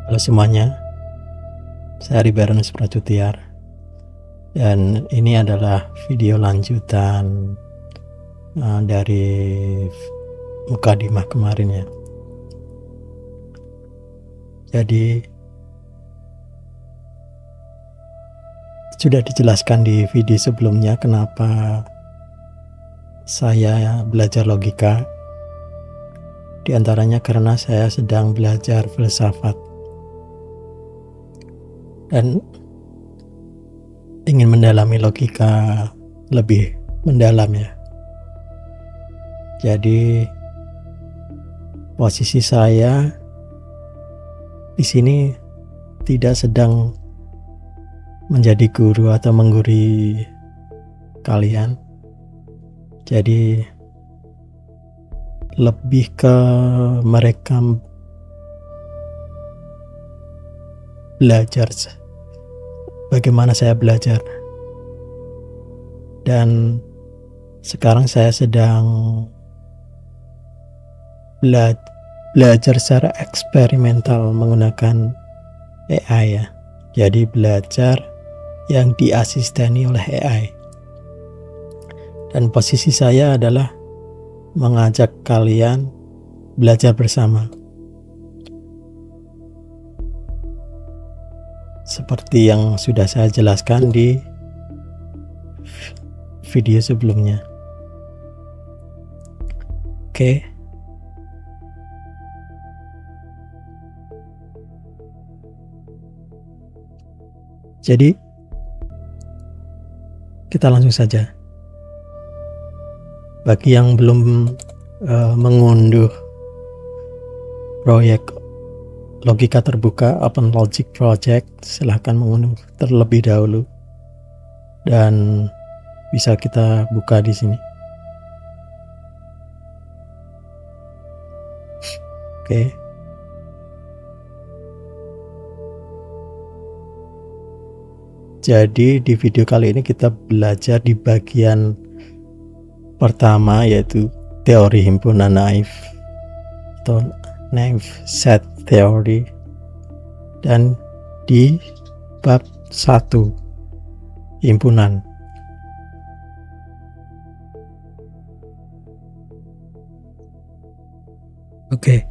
Halo semuanya, saya Riberanus Pracutyar dan ini adalah video lanjutan dari mukadimah kemarin ya. Jadi sudah dijelaskan di video sebelumnya kenapa saya belajar logika. Di antaranya karena saya sedang belajar filsafat dan ingin mendalami logika lebih mendalam ya. Jadi posisi saya di sini tidak sedang menjadi guru atau mengguri kalian. Jadi lebih ke mereka belajar bagaimana saya belajar. Dan sekarang saya sedang belajar secara eksperimental menggunakan AI ya. Jadi belajar yang diasisteni oleh AI. Dan posisi saya adalah mengajak kalian belajar bersama. Seperti yang sudah saya jelaskan di video sebelumnya. Oke. Jadi kita langsung saja. Bagi yang belum mengunduh proyek logika terbuka Open Logic Project, silahkan mengunduh terlebih dahulu dan bisa kita buka di sini. Oke. Jadi di video kali ini kita belajar di bagian pertama, yaitu teori himpunan naive atau naive set theory, dan di bab 1 himpunan. Oke.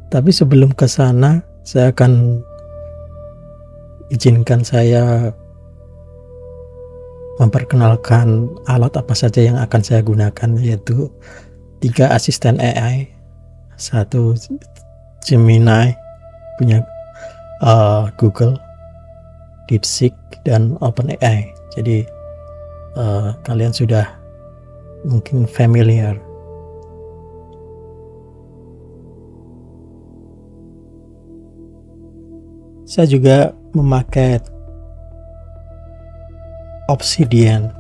Tapi sebelum ke sana, saya akan izinkan saya memperkenalkan alat apa saja yang akan saya gunakan, yaitu 3 asisten AI, 1 Gemini punya Google, DeepSeek, dan OpenAI. Jadi kalian sudah mungkin familiar. Saya juga memakai Obsidian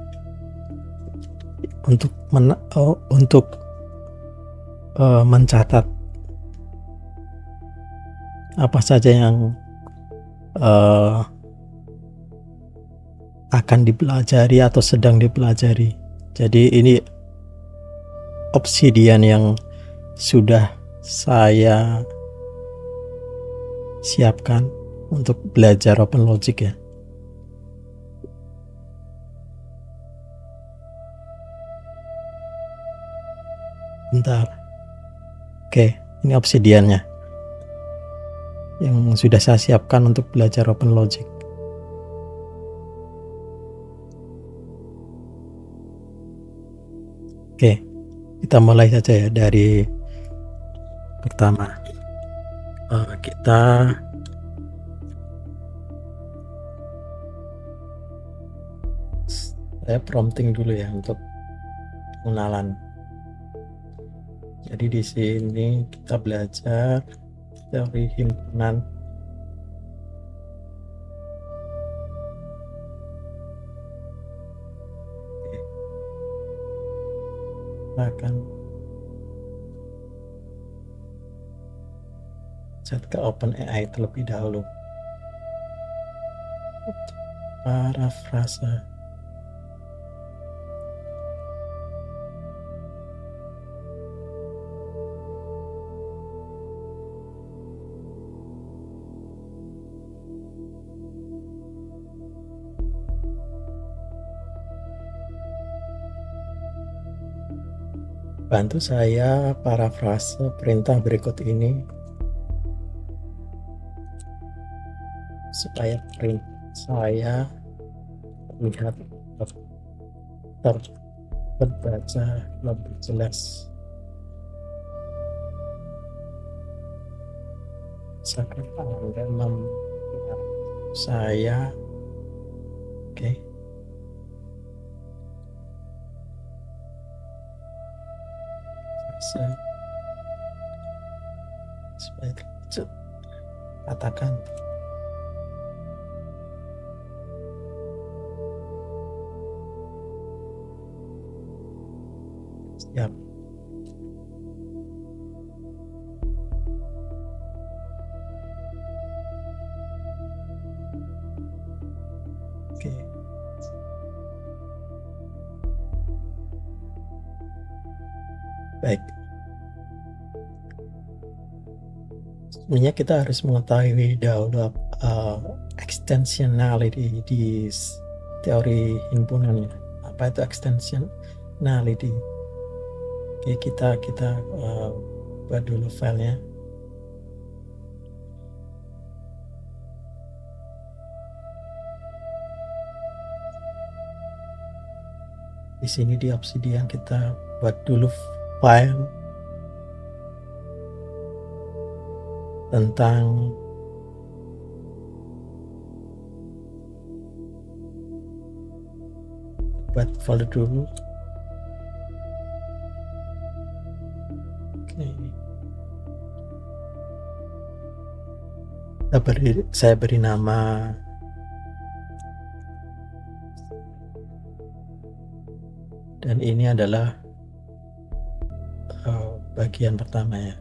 untuk mencatat apa saja yang akan dipelajari atau sedang dipelajari. Jadi ini Obsidian yang sudah saya siapkan untuk belajar Open Logic ya. Bentar. Oke, ini Obsidiannya yang sudah saya siapkan untuk belajar Open Logic. Oke, kita mulai saja ya dari pertama. Saya prompting dulu ya untuk pengenalan. Jadi di sini kita belajar teori himpunan. Kita akan chat ke OpenAI terlebih dahulu. Parafrase. Bantu saya parafrase perintah berikut ini supaya perintah saya terlihat terbaca lebih jelas. Misalkan Anda membuat saya, oke, supaya katakan siap. Oke. Baik. Sebenarnya kita harus mengetahui dahulu extensionality di teori himpunan. Apa itu extensionality? Oke, kita buat dulu filenya. Di sini di Obsidian kita buat dulu file tentang buat folder dulu. Oke. Saya beri nama dan ini adalah bagian pertama ya.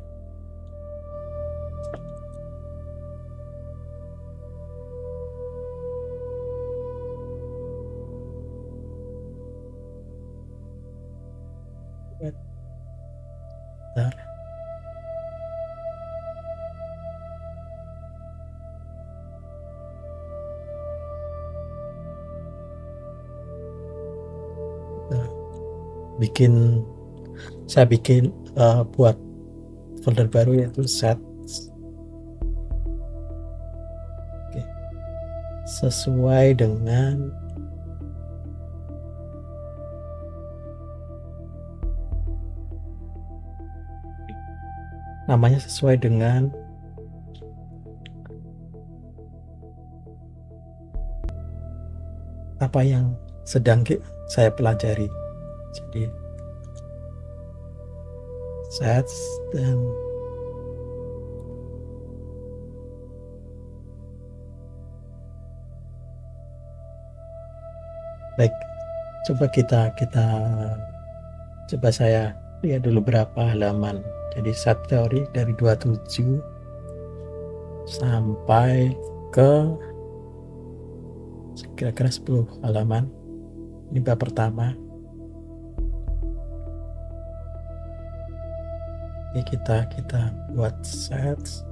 Bentar. Saya bikin buat folder baru yaitu sets. Oke. Sesuai dengan namanya, sesuai dengan apa yang sedang saya pelajari. Jadi sets dan baik, coba saya lihat dulu berapa halaman. Jadi set teori dari 27 sampai ke kira-kira 10 halaman. Ini bab pertama. Ini kita buat sets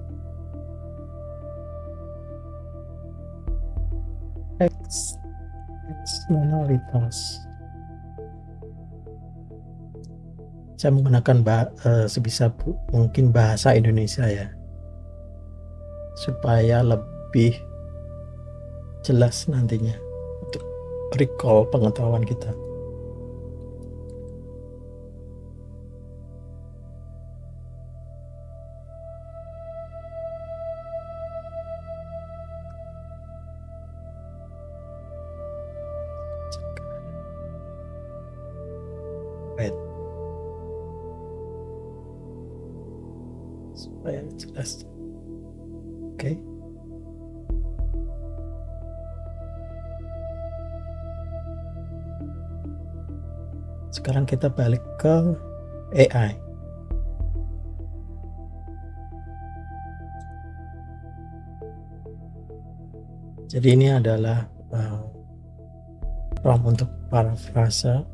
eksternalitas. Saya menggunakan sebisa mungkin bahasa Indonesia ya, supaya lebih jelas nantinya untuk recall pengetahuan kita. Right. Supaya jelas. Oke. Sekarang kita balik ke AI. Jadi ini adalah prompt untuk parafrase.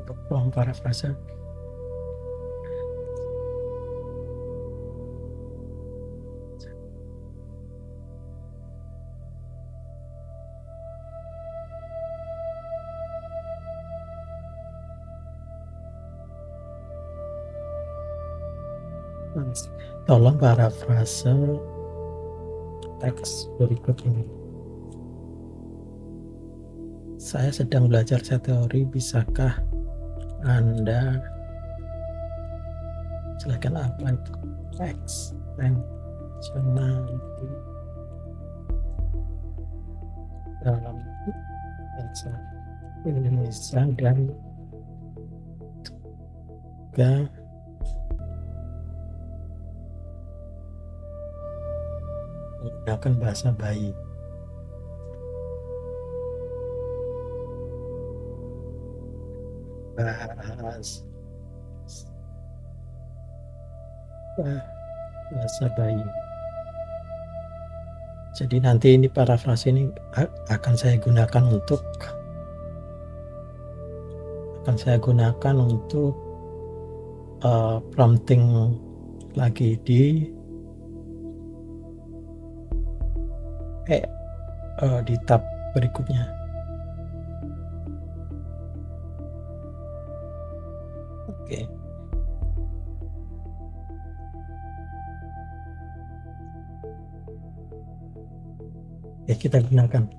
Untuk prompt parafrase, Tolong parafrase teks berikut ini. Saya sedang belajar set teori, bisakah Anda silakan apply extensionality dalam bahasa Indonesia dan juga menggunakan bahasa bayi. Bahasa bayi. Jadi nanti ini parafrase ini akan saya gunakan untuk prompting lagi di tab berikutnya. Oke. Ya, kita gunakan.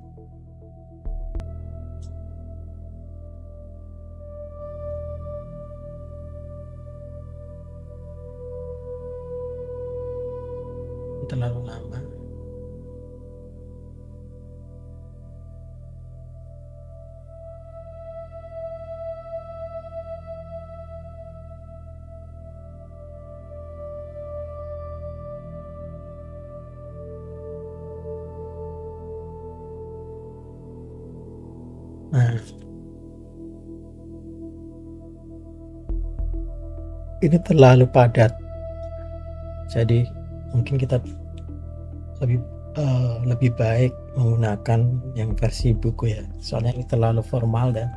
Terlalu lama. Nah, ini terlalu padat, jadi mungkin kita lebih baik menggunakan yang versi buku ya, soalnya ini terlalu formal dan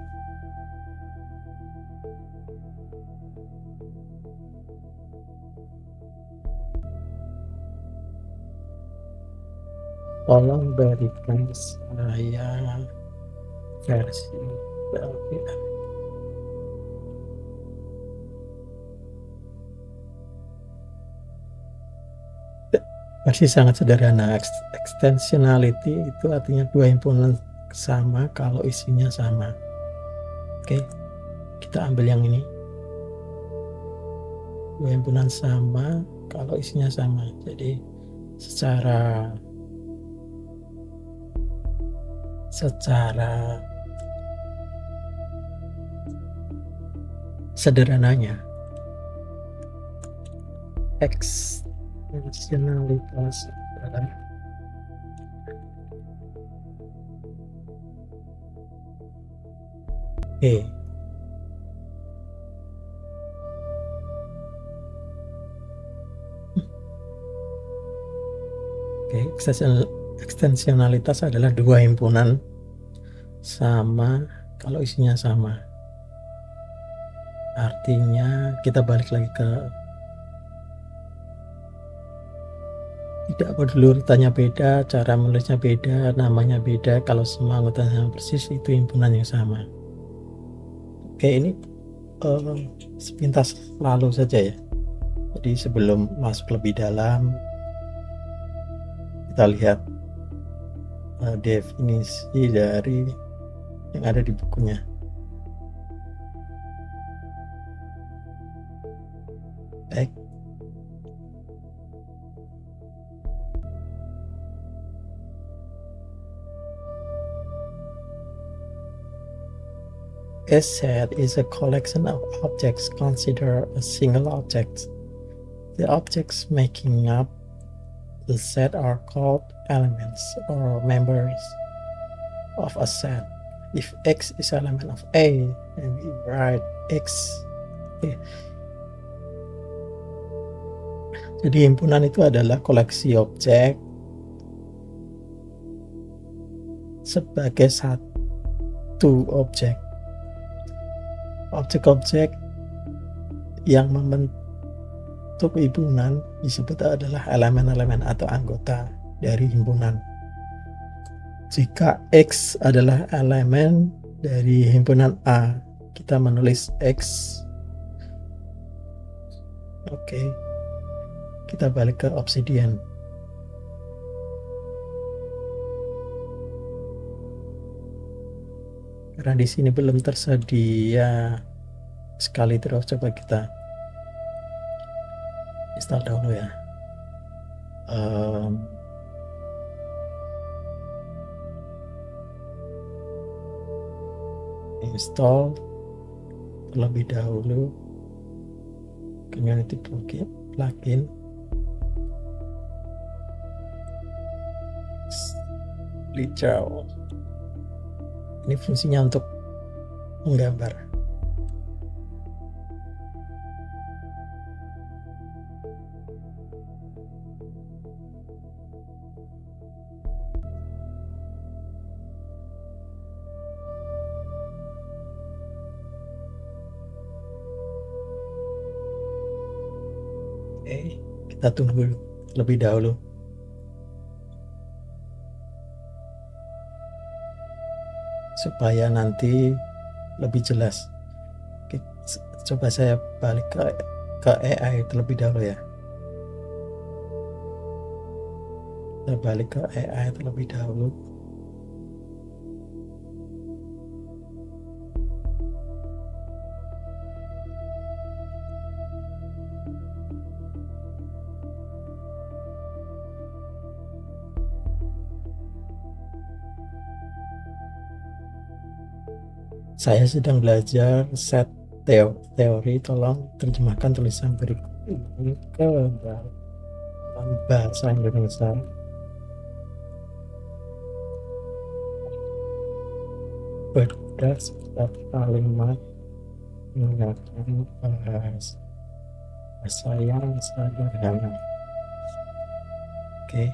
tolong berikan saya versi LPM. Versi sangat sederhana. Extensionality itu artinya dua himpunan sama kalau isinya sama. Oke, kita ambil yang ini. Dua himpunan sama kalau isinya sama. Jadi secara sederhananya extensionalitas adalah ekstensionalitas adalah dua himpunan sama kalau isinya sama. Artinya kita balik lagi ke tidak peduli urutannya beda, cara menulisnya beda, namanya beda, kalau semua anggotanya sama persis itu himpunan yang sama. Oke, ini sepintas lalu saja ya. Jadi sebelum masuk lebih dalam, kita lihat definisi dari yang ada di bukunya. Baik. A set is a collection of objects considered a single object. The objects making up the set are called elements or members of a set. If X is element of A, then we write X. Okay. Jadi himpunan itu adalah koleksi objek sebagai satu objek. Objek-objek yang membentuk himpunan disebut adalah elemen-elemen atau anggota dari himpunan. Jika X adalah elemen dari himpunan A, kita menulis X. Oke. kita balik ke Obsidian. Karena di sini belum tersedia sekali terus, coba kita install dahulu ya. Install terlebih dahulu community plugin Lichao. Ini fungsinya untuk menggambar. Oke, kita tunggu lebih dahulu. Supaya nanti lebih jelas. Oke, coba saya balik ke AI terlebih dahulu ya. Kita balik ke AI terlebih dahulu. Saya sedang belajar set teori, tolong terjemahkan tulisan berikut ini ke dalam bahasa Indonesia. Berdasar kalimat menggunakan bahasa yang sederhana. Oke.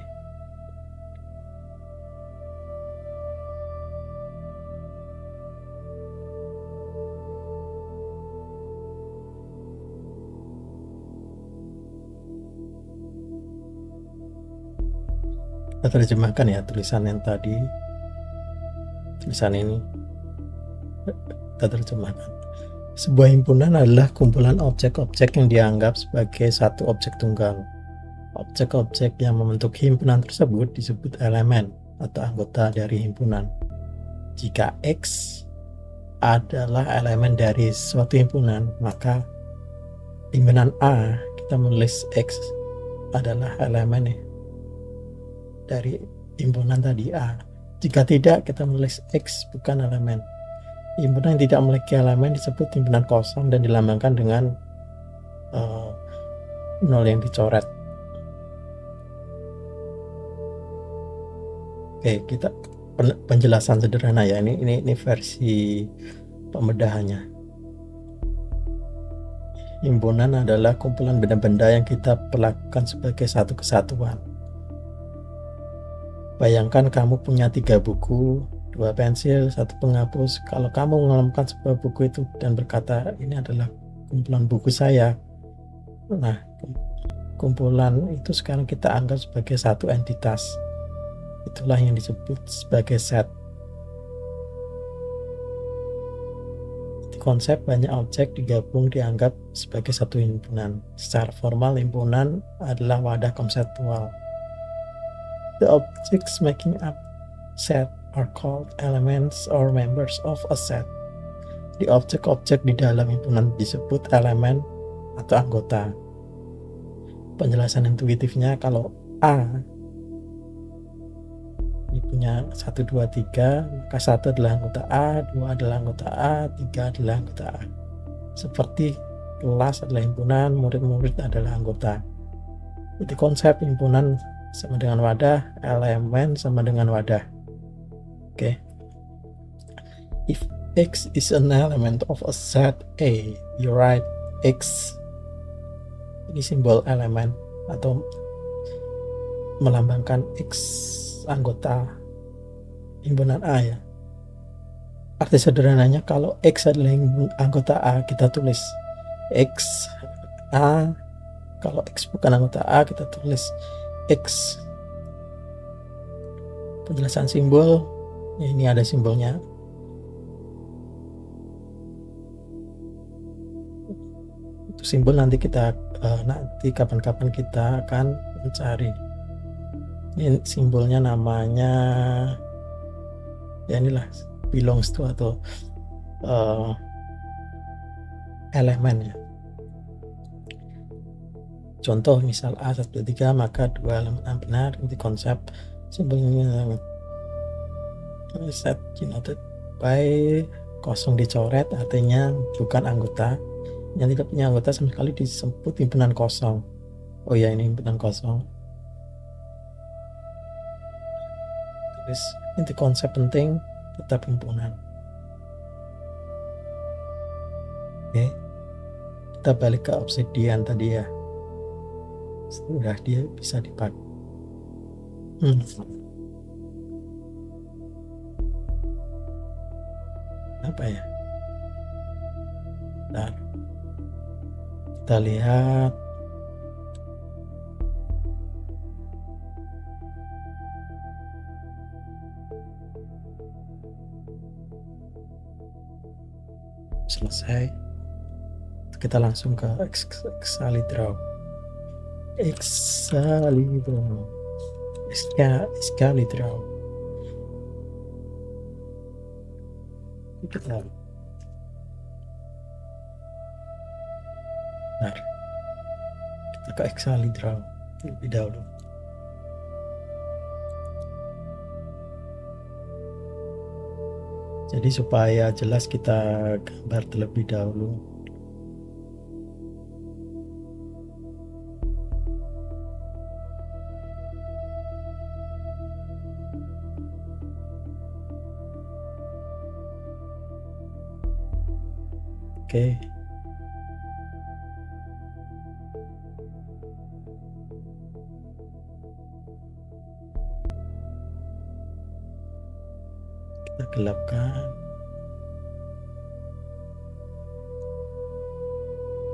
Kita terjemahkan ya tulisan yang tadi, tulisan ini kita terjemahkan. Sebuah himpunan adalah kumpulan objek-objek yang dianggap sebagai satu objek tunggal. Objek-objek yang membentuk himpunan tersebut disebut elemen atau anggota dari himpunan. Jika X adalah elemen dari suatu himpunan, maka himpunan A, kita menulis X adalah elemen dari himpunan tadi A. Jika tidak, kita menulis X bukan elemen. Himpunan yang tidak memiliki elemen disebut himpunan kosong dan dilambangkan dengan nol yang dicoret. Oke, kita penjelasan sederhana ya. Ini versi pembedahannya. Himpunan adalah kumpulan benda-benda yang kita perlakukan sebagai satu kesatuan. Bayangkan kamu punya 3 buku, 2 pensil, 1 penghapus. Kalau kamu menemukan sebuah buku itu dan berkata, ini adalah kumpulan buku saya. Nah, kumpulan itu sekarang kita anggap sebagai satu entitas. Itulah yang disebut sebagai set. Di konsep banyak objek digabung dianggap sebagai satu himpunan. Secara formal, himpunan adalah wadah konseptual. The objects making up set are called elements or members of a set. Di objek-objek di dalam himpunan disebut elemen atau anggota. Penjelasan intuitifnya, kalau A ini punya 1, 2, 3, maka 1 adalah anggota A, 2 adalah anggota A, 3 adalah anggota A. Seperti kelas adalah himpunan, murid-murid adalah anggota. Jadi konsep himpunan sama dengan wadah, elemen sama dengan wadah. Oke. If X is an element of a set A, you write X. Ini simbol elemen atau melambangkan X anggota himpunan A ya. Arti sederhananya, kalau X adalah anggota A, kita tulis X A. Kalau X bukan anggota A, kita tulis X. Penjelasan simbol, ya ini ada simbolnya. simbol nanti kita nanti kapan-kapan kita akan mencari. Ini simbolnya namanya ya inilah belongs to atau elemen ya. Contoh misal A 1, 2, 3 maka 2 elemen A benar. Ini konsep simbolnya set denoted by kosong dicoret artinya bukan anggota, yang tidak punya anggota sama sekali disebut himpunan kosong. Oh ya, ini himpunan kosong. Terus inti konsep penting tetap himpunan. Oke, kita balik ke obsidian tadi ya. Sudah dia bisa dipakai. Apa ya? Nah, kita lihat selesai. Kita langsung ke Excalibur. Excalibur. Kita ke Excalibur lebih dahulu. Jadi supaya jelas kita gambar terlebih dahulu. Oke. Kita gelapkan.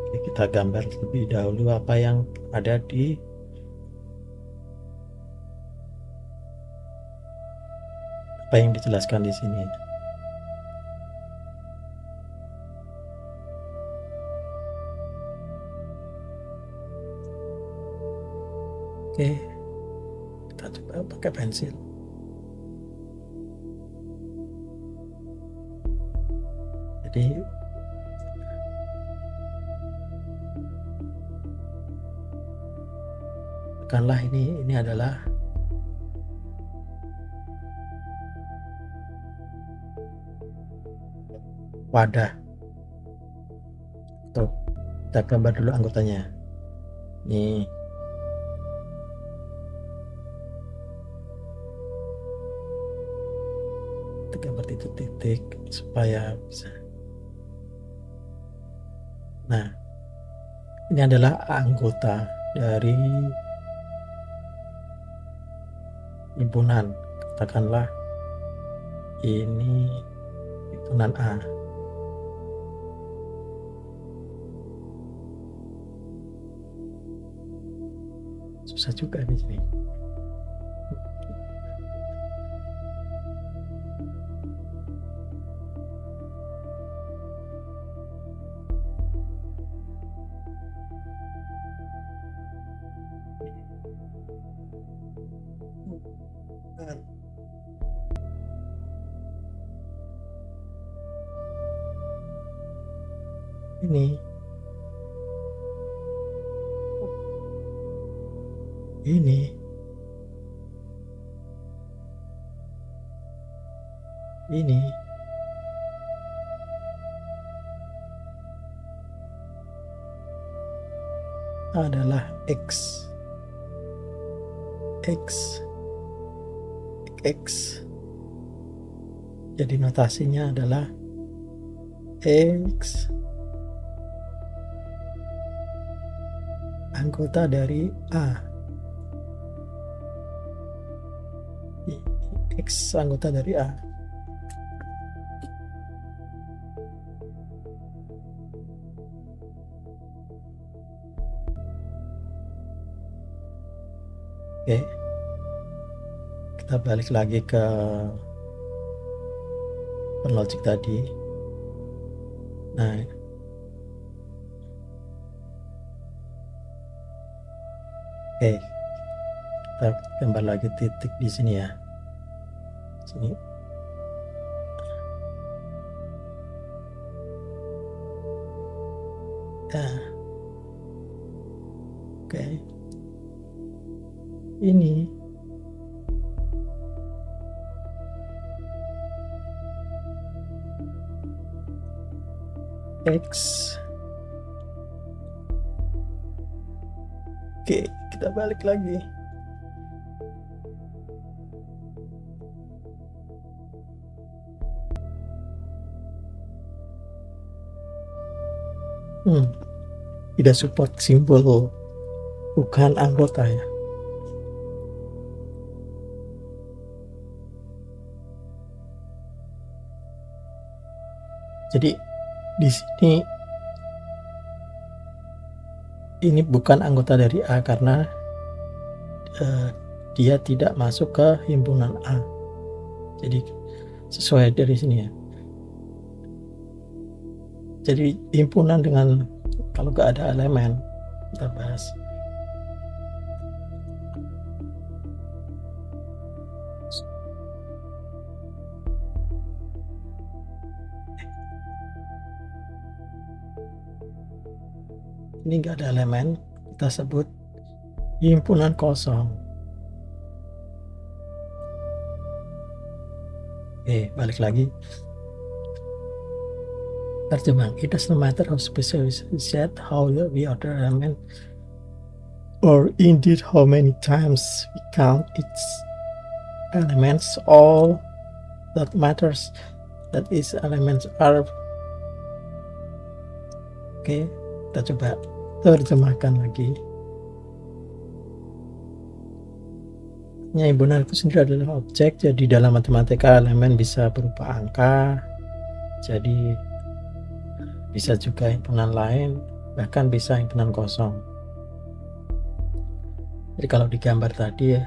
Oke, kita gambar terlebih dahulu apa yang ada di apa yang dijelaskan di sini. Oke, kita coba pakai pensil. Jadi tekanlah ini adalah wadah. Tuh, kita gambar dulu anggotanya. Nih. Kita gambar titik-titik supaya bisa. Nah, ini adalah anggota dari himpunan. Katakanlah ini himpunan A. Susah juga di sini. Ini adalah X. Jadi notasinya adalah X anggota dari A. X anggota dari A. Oke. Kita balik lagi ke logic tadi. Nah, Oke, kita gambar lagi titik di sini ya. Sini. Ya. Oke. Ini X. Oke, kita balik lagi. Tidak support simbol bukan anggota ya. Jadi di sini ini bukan anggota dari A karena dia tidak masuk ke himpunan A. Jadi sesuai dari sini ya. Jadi himpunan dengan kalau nggak ada elemen, kita bahas. Ini nggak ada elemen, kita sebut himpunan kosong. Oke, balik lagi. Terjemah, it does not matter how specific set, how we order element, or indeed how many times we count its elements. All that matters that its elements are. Oke, kita coba terjemahkan lagi. Himpunan itu sendiri adalah objek, jadi dalam matematika elemen bisa berupa angka, jadi bisa juga himpunan lain, bahkan bisa himpunan kosong. Jadi kalau digambar tadi ya,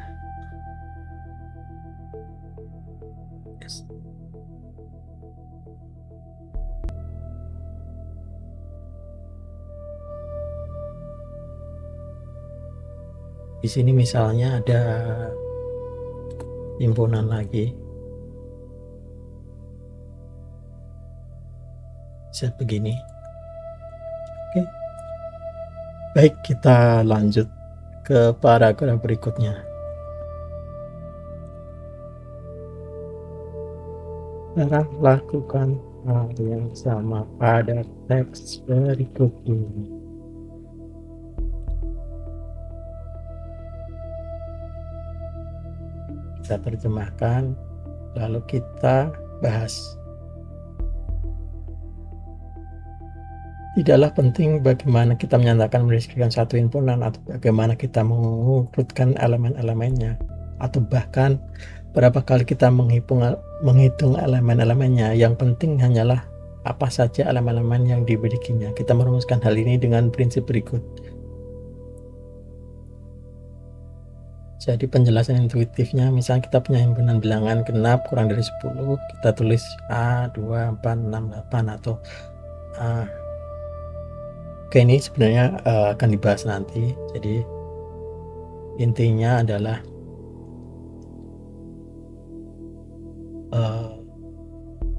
di sini misalnya ada himpunan lagi, set begini. Oke, baik, kita lanjut ke paragraf berikutnya. Sekarang lakukan hal yang sama pada teks berikut ini. Kita terjemahkan, lalu kita bahas. Tidaklah penting bagaimana kita menyatakan mendeskripsikan satu himpunan atau bagaimana kita mengurutkan elemen-elemennya, atau bahkan berapa kali kita menghitung elemen-elemennya. Yang penting hanyalah apa saja elemen-elemen yang dimilikinya. Kita merumuskan hal ini dengan prinsip berikut. Jadi penjelasan intuitifnya, misalnya kita punya himpunan bilangan genap kurang dari 10, kita tulis A, 2, 4, 6, 8 atau A. Oke, ini sebenarnya akan dibahas nanti. Jadi intinya adalah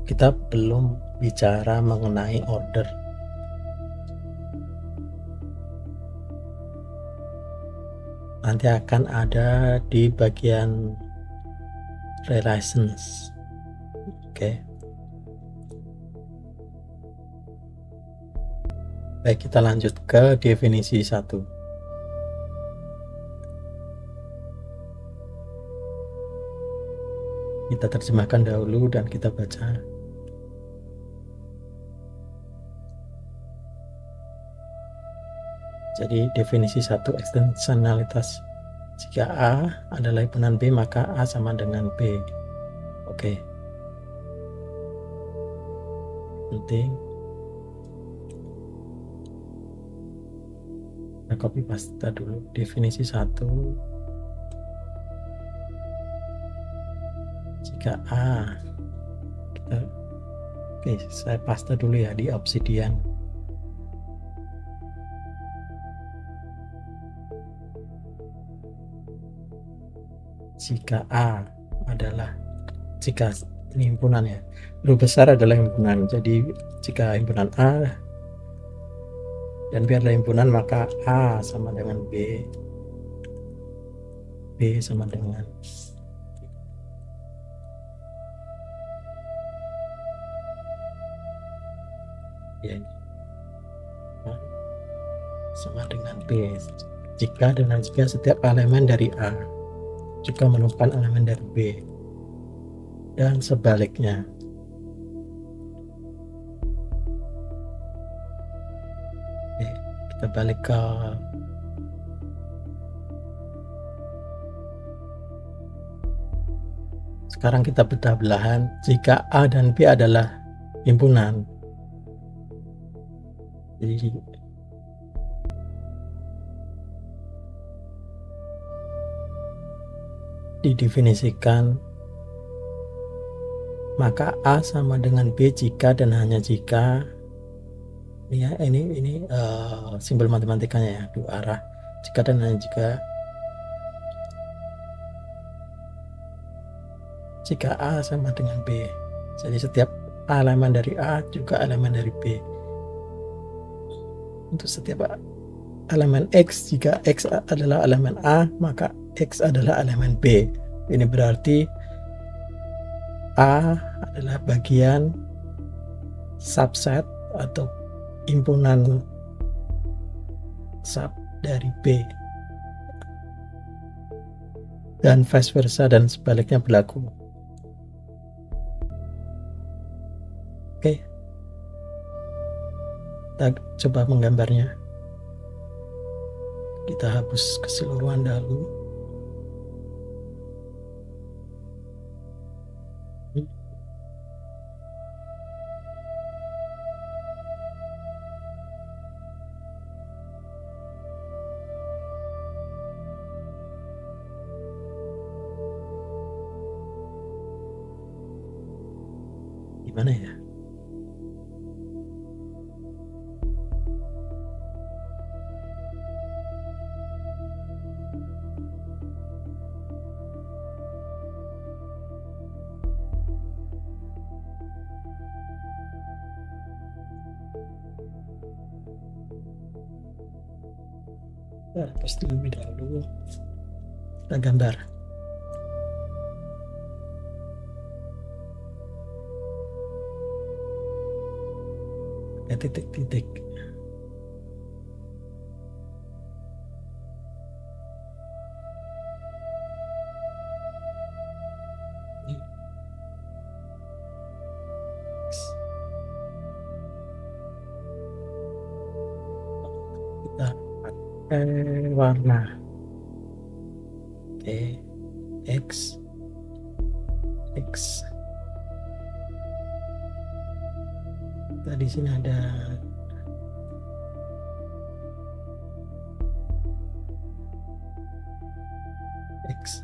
kita belum bicara mengenai order. Nanti akan ada di bagian relations. Oke. Baik, kita lanjut ke definisi 1. Kita terjemahkan dahulu dan kita baca. Jadi definisi 1, ekstensionalitas. Jika A adalah himpunan B, maka A sama dengan B. Oke. Penting. Kita copy paste dulu definisi 1. Jika A, oke, saya paste dulu ya di Obsidian. Jika A adalah, jika ini himpunan ya, huruf besar adalah himpunan. Jadi jika himpunan A dan B adalah himpunan, maka A sama dengan B, B sama dengan ya ini A sama dengan B. Jika dan jika setiap elemen dari A juga merupakan elemen dari B dan sebaliknya. Oke, kita balik ke sekarang kita bedah belahan. Jika A dan B adalah himpunan, jadi didefinisikan, maka A sama dengan B jika dan hanya jika ya, ini simbol matematikanya ya, dua arah, jika dan hanya jika A sama dengan B. Jadi setiap elemen dari A juga elemen dari B. Untuk setiap elemen X, jika X adalah elemen A, maka X adalah elemen B. Ini berarti A adalah bagian subset atau himpunan sub dari B, dan vice versa dan sebaliknya berlaku. Oke, kita coba menggambarnya. Kita hapus keseluruhan dahulu. Gimana ya? Pasti lebih dahulu kita gambar. Ya, titik-titik. Kita pakai warna X di sini ada X.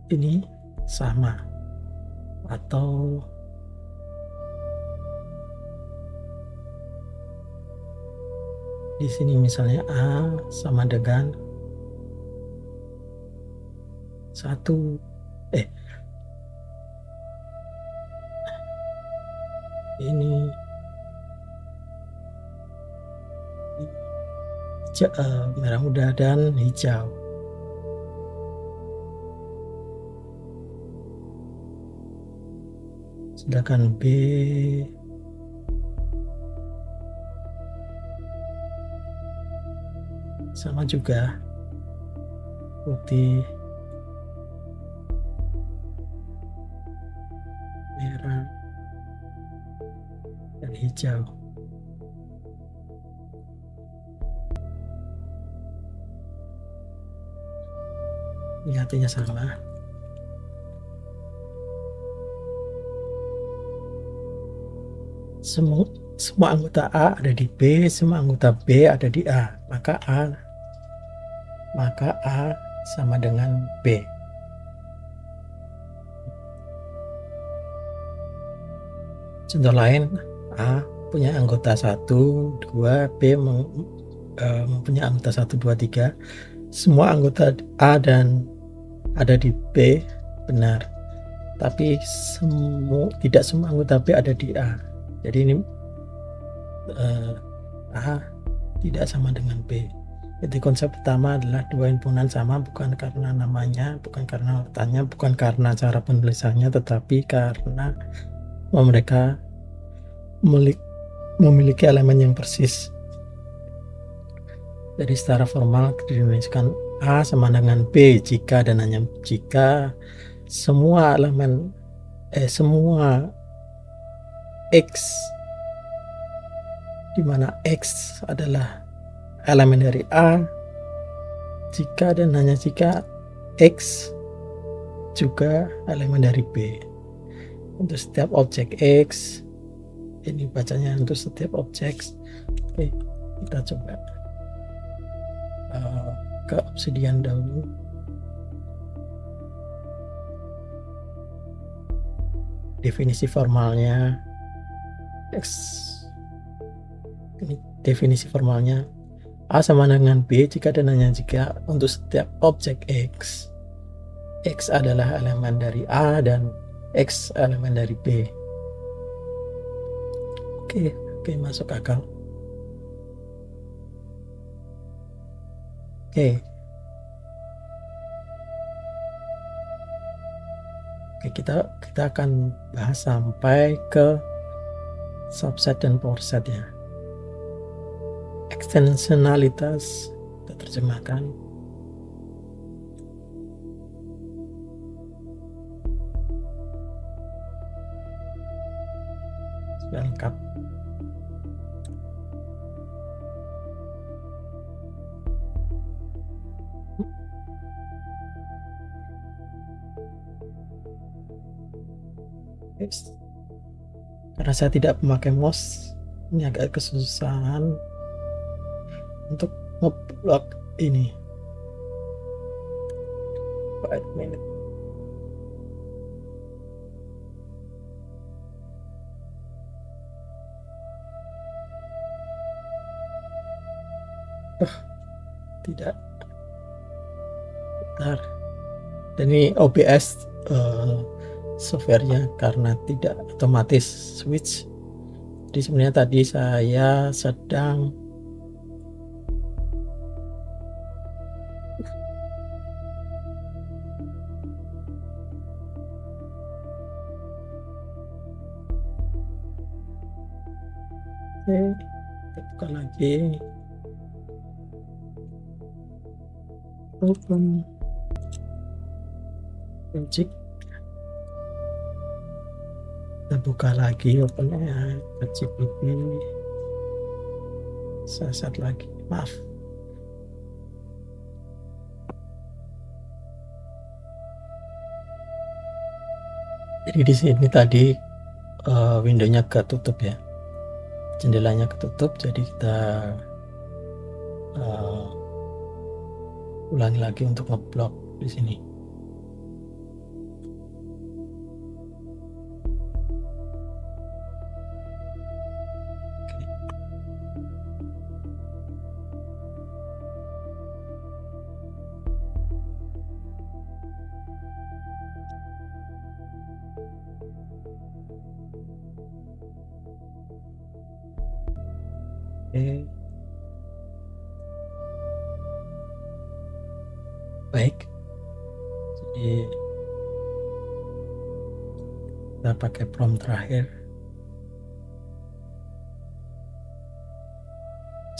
Ini sama atau di sini misalnya A sama dengan 1 ini merah muda dan hijau. Sedangkan B sama juga, putih, merah, dan hijau. Ini artinya sama. Semua anggota A ada di B, semua anggota B ada di A. Maka A sama dengan B. Contoh lain, A punya anggota 1, 2, B mempunyai anggota 1, 2, 3. Semua anggota A dan ada di B benar, tapi tidak semua anggota B ada di A. Jadi ini A tidak sama dengan B. Jadi konsep pertama adalah dua himpunan sama bukan karena namanya, bukan karena letaknya, bukan karena cara penulisannya, tetapi karena mereka memiliki elemen yang persis. Jadi secara formal dinuliskan A sama dengan B jika dan hanya jika semua elemen semua X, di mana X adalah elemen dari A, jika dan hanya jika X juga elemen dari B. Untuk setiap objek X, ini bacanya untuk setiap objek. Oke, kita coba ke Obsidian dahulu. Definisi formalnya X, ini definisi formalnya A sama dengan B jika dan hanya jika untuk setiap objek X, X adalah elemen dari A dan X elemen dari B. Oke, masuk akal. Oke, kita akan bahas sampai ke subset dan power set ya. Ekstensionalitas kita terjemahkan. Sudah lengkap. Karena saya tidak memakai mouse, ini agak kesusahan untuk ngeblok ini. Wait a minute. Tidak. Bentar. Dan ini OBS softwarenya karena tidak otomatis switch. Jadi sebenarnya tadi saya sedang kita buka lagi. Open Logic. Kita buka lagi OpenAI, ChatGPT. Saya set lagi, maaf. Jadi di sini tadi windownya ketutup ya, jendelanya ketutup, jadi kita ulangi lagi untuk ngeblok di sini. Baik, jadi kita pakai prompt terakhir,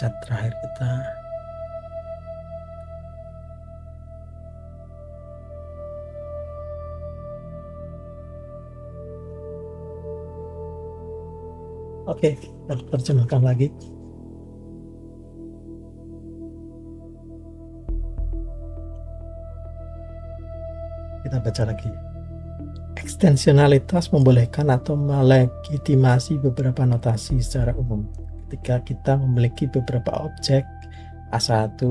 chat terakhir kita. Oke, kita terjemahkan lagi. Kita baca lagi. Ekstensionalitas membolehkan atau melegitimasi beberapa notasi secara umum. Ketika kita memiliki beberapa objek A1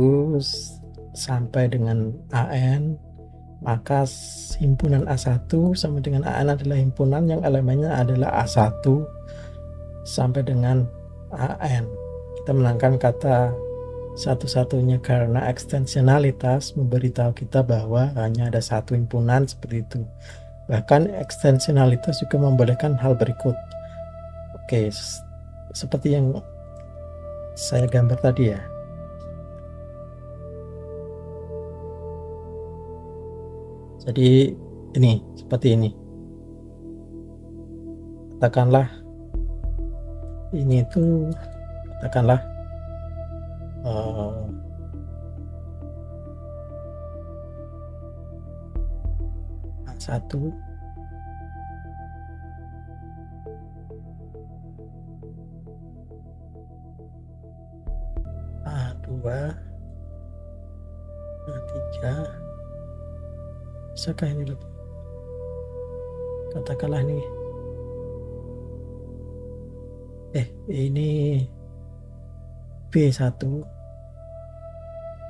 sampai dengan AN, maka himpunan A1 sama dengan AN adalah himpunan yang elemennya adalah A1 sampai dengan AN. Kita menangkan kata satu-satunya karena ekstensionalitas memberitahu kita bahwa hanya ada satu himpunan seperti itu. Bahkan ekstensionalitas juga membolehkan hal berikut. Oke, seperti yang saya gambar tadi ya. Jadi ini seperti ini. Katakanlah ini itu katakanlah A1 A2 A3, bisakah ini lebih, katakanlah ini ini B1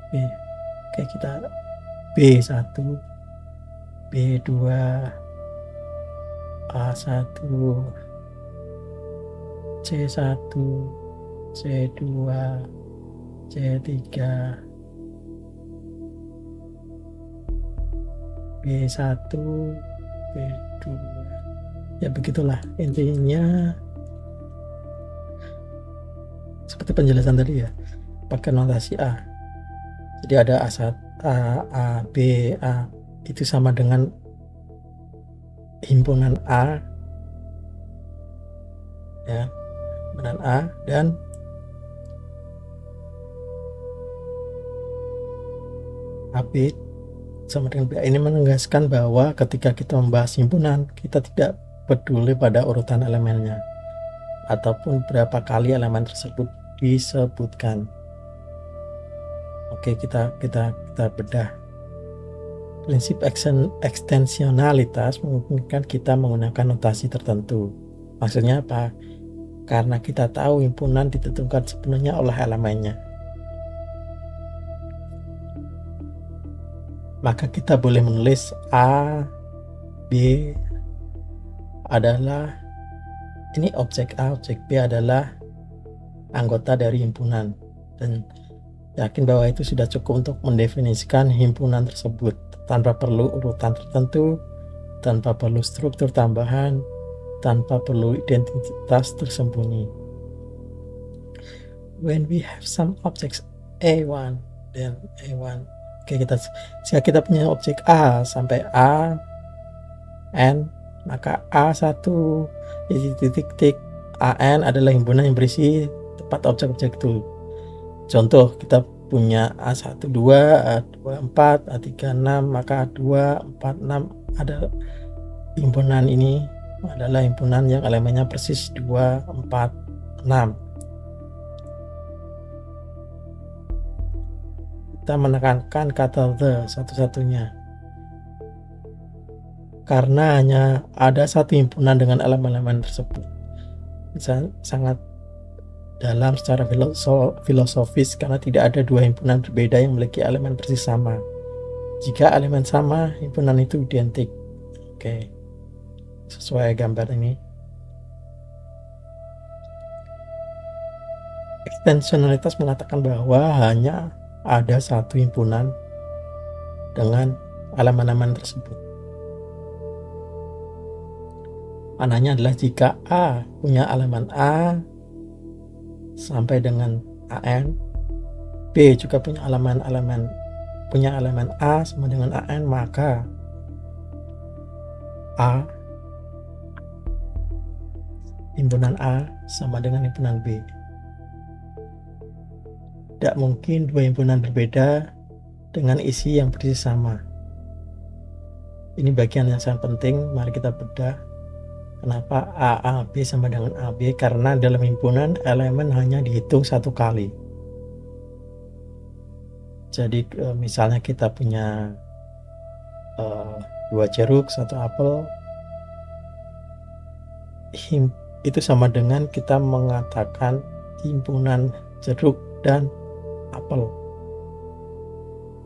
B, oke kita B1 B2 A1 C1 C2 C3 B1 B2, ya begitulah intinya. Seperti penjelasan tadi ya, pakai notasi A. Jadi ada A1, A, B, A itu sama dengan himpunan A, ya, himpunan A, dan AB sama dengan B. Ini menegaskan bahwa ketika kita membahas himpunan, kita tidak peduli pada urutan elemennya ataupun berapa kali elemen tersebut disebutkan. Oke, kita bedah. Prinsip ekstensionalitas memungkinkan kita menggunakan notasi tertentu. Maksudnya apa? Karena kita tahu himpunan ditentukan sepenuhnya oleh elemennya, maka kita boleh menulis A, B adalah ini objek A, objek B adalah anggota dari himpunan, dan yakin bahwa itu sudah cukup untuk mendefinisikan himpunan tersebut tanpa perlu urutan tertentu, tanpa perlu struktur tambahan, tanpa perlu identitas tersembunyi. When we have some objects A1, then A1. Oke, jika kita punya objek A sampai A N, maka A1 titik AN adalah himpunan yang berisi tepat objek-objek itu. Contoh, kita punya A1 2, A2 4, A3 6, maka A2 4 6 ada himpunan ini adalah himpunan yang elemennya persis 2 4 6. Kita menekankan kata the satu-satunya karena hanya ada satu himpunan dengan elemen-elemen tersebut. Sangat dalam secara filosofis karena tidak ada dua himpunan berbeda yang memiliki elemen persis sama. Jika elemen sama, himpunan itu identik. Oke, sesuai gambar ini. Ekstensionalitas mengatakan bahwa hanya ada satu himpunan dengan elemen-elemen tersebut. Mananya adalah jika A punya elemen A sampai dengan AN, B juga punya elemen A sama dengan AN, maka A himpunan A sama dengan himpunan B. Tidak mungkin dua himpunan berbeda dengan isi yang persis sama. Ini bagian yang sangat penting, mari kita bedah. Kenapa AAB sama dengan AB? Karena dalam himpunan elemen hanya dihitung satu kali. Jadi misalnya kita punya 2 jeruk, 1 apel, itu sama dengan kita mengatakan himpunan jeruk dan apel,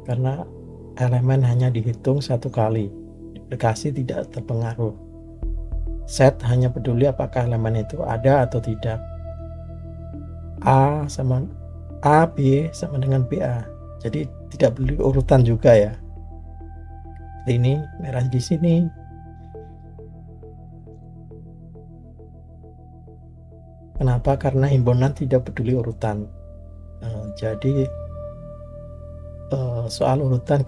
karena elemen hanya dihitung satu kali, duplikasi tidak terpengaruh. Set hanya peduli apakah elemen itu ada atau tidak. A sama A, B sama dengan BA. Jadi tidak peduli urutan juga ya. Ini merah di sini. Kenapa? Karena himpunan tidak peduli urutan. Jadi soal urutan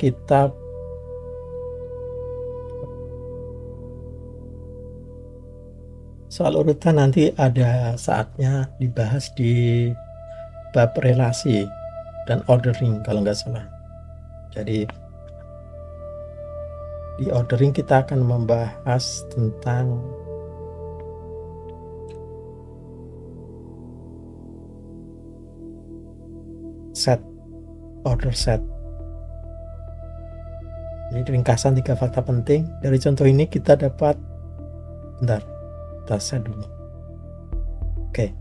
nanti ada saatnya dibahas di bab relasi dan ordering kalau nggak salah. Jadi di ordering kita akan membahas tentang set, order set. Jadi ringkasan 3 fakta penting. Dari contoh ini kita dapat, bentar, kita set dulu. Oke.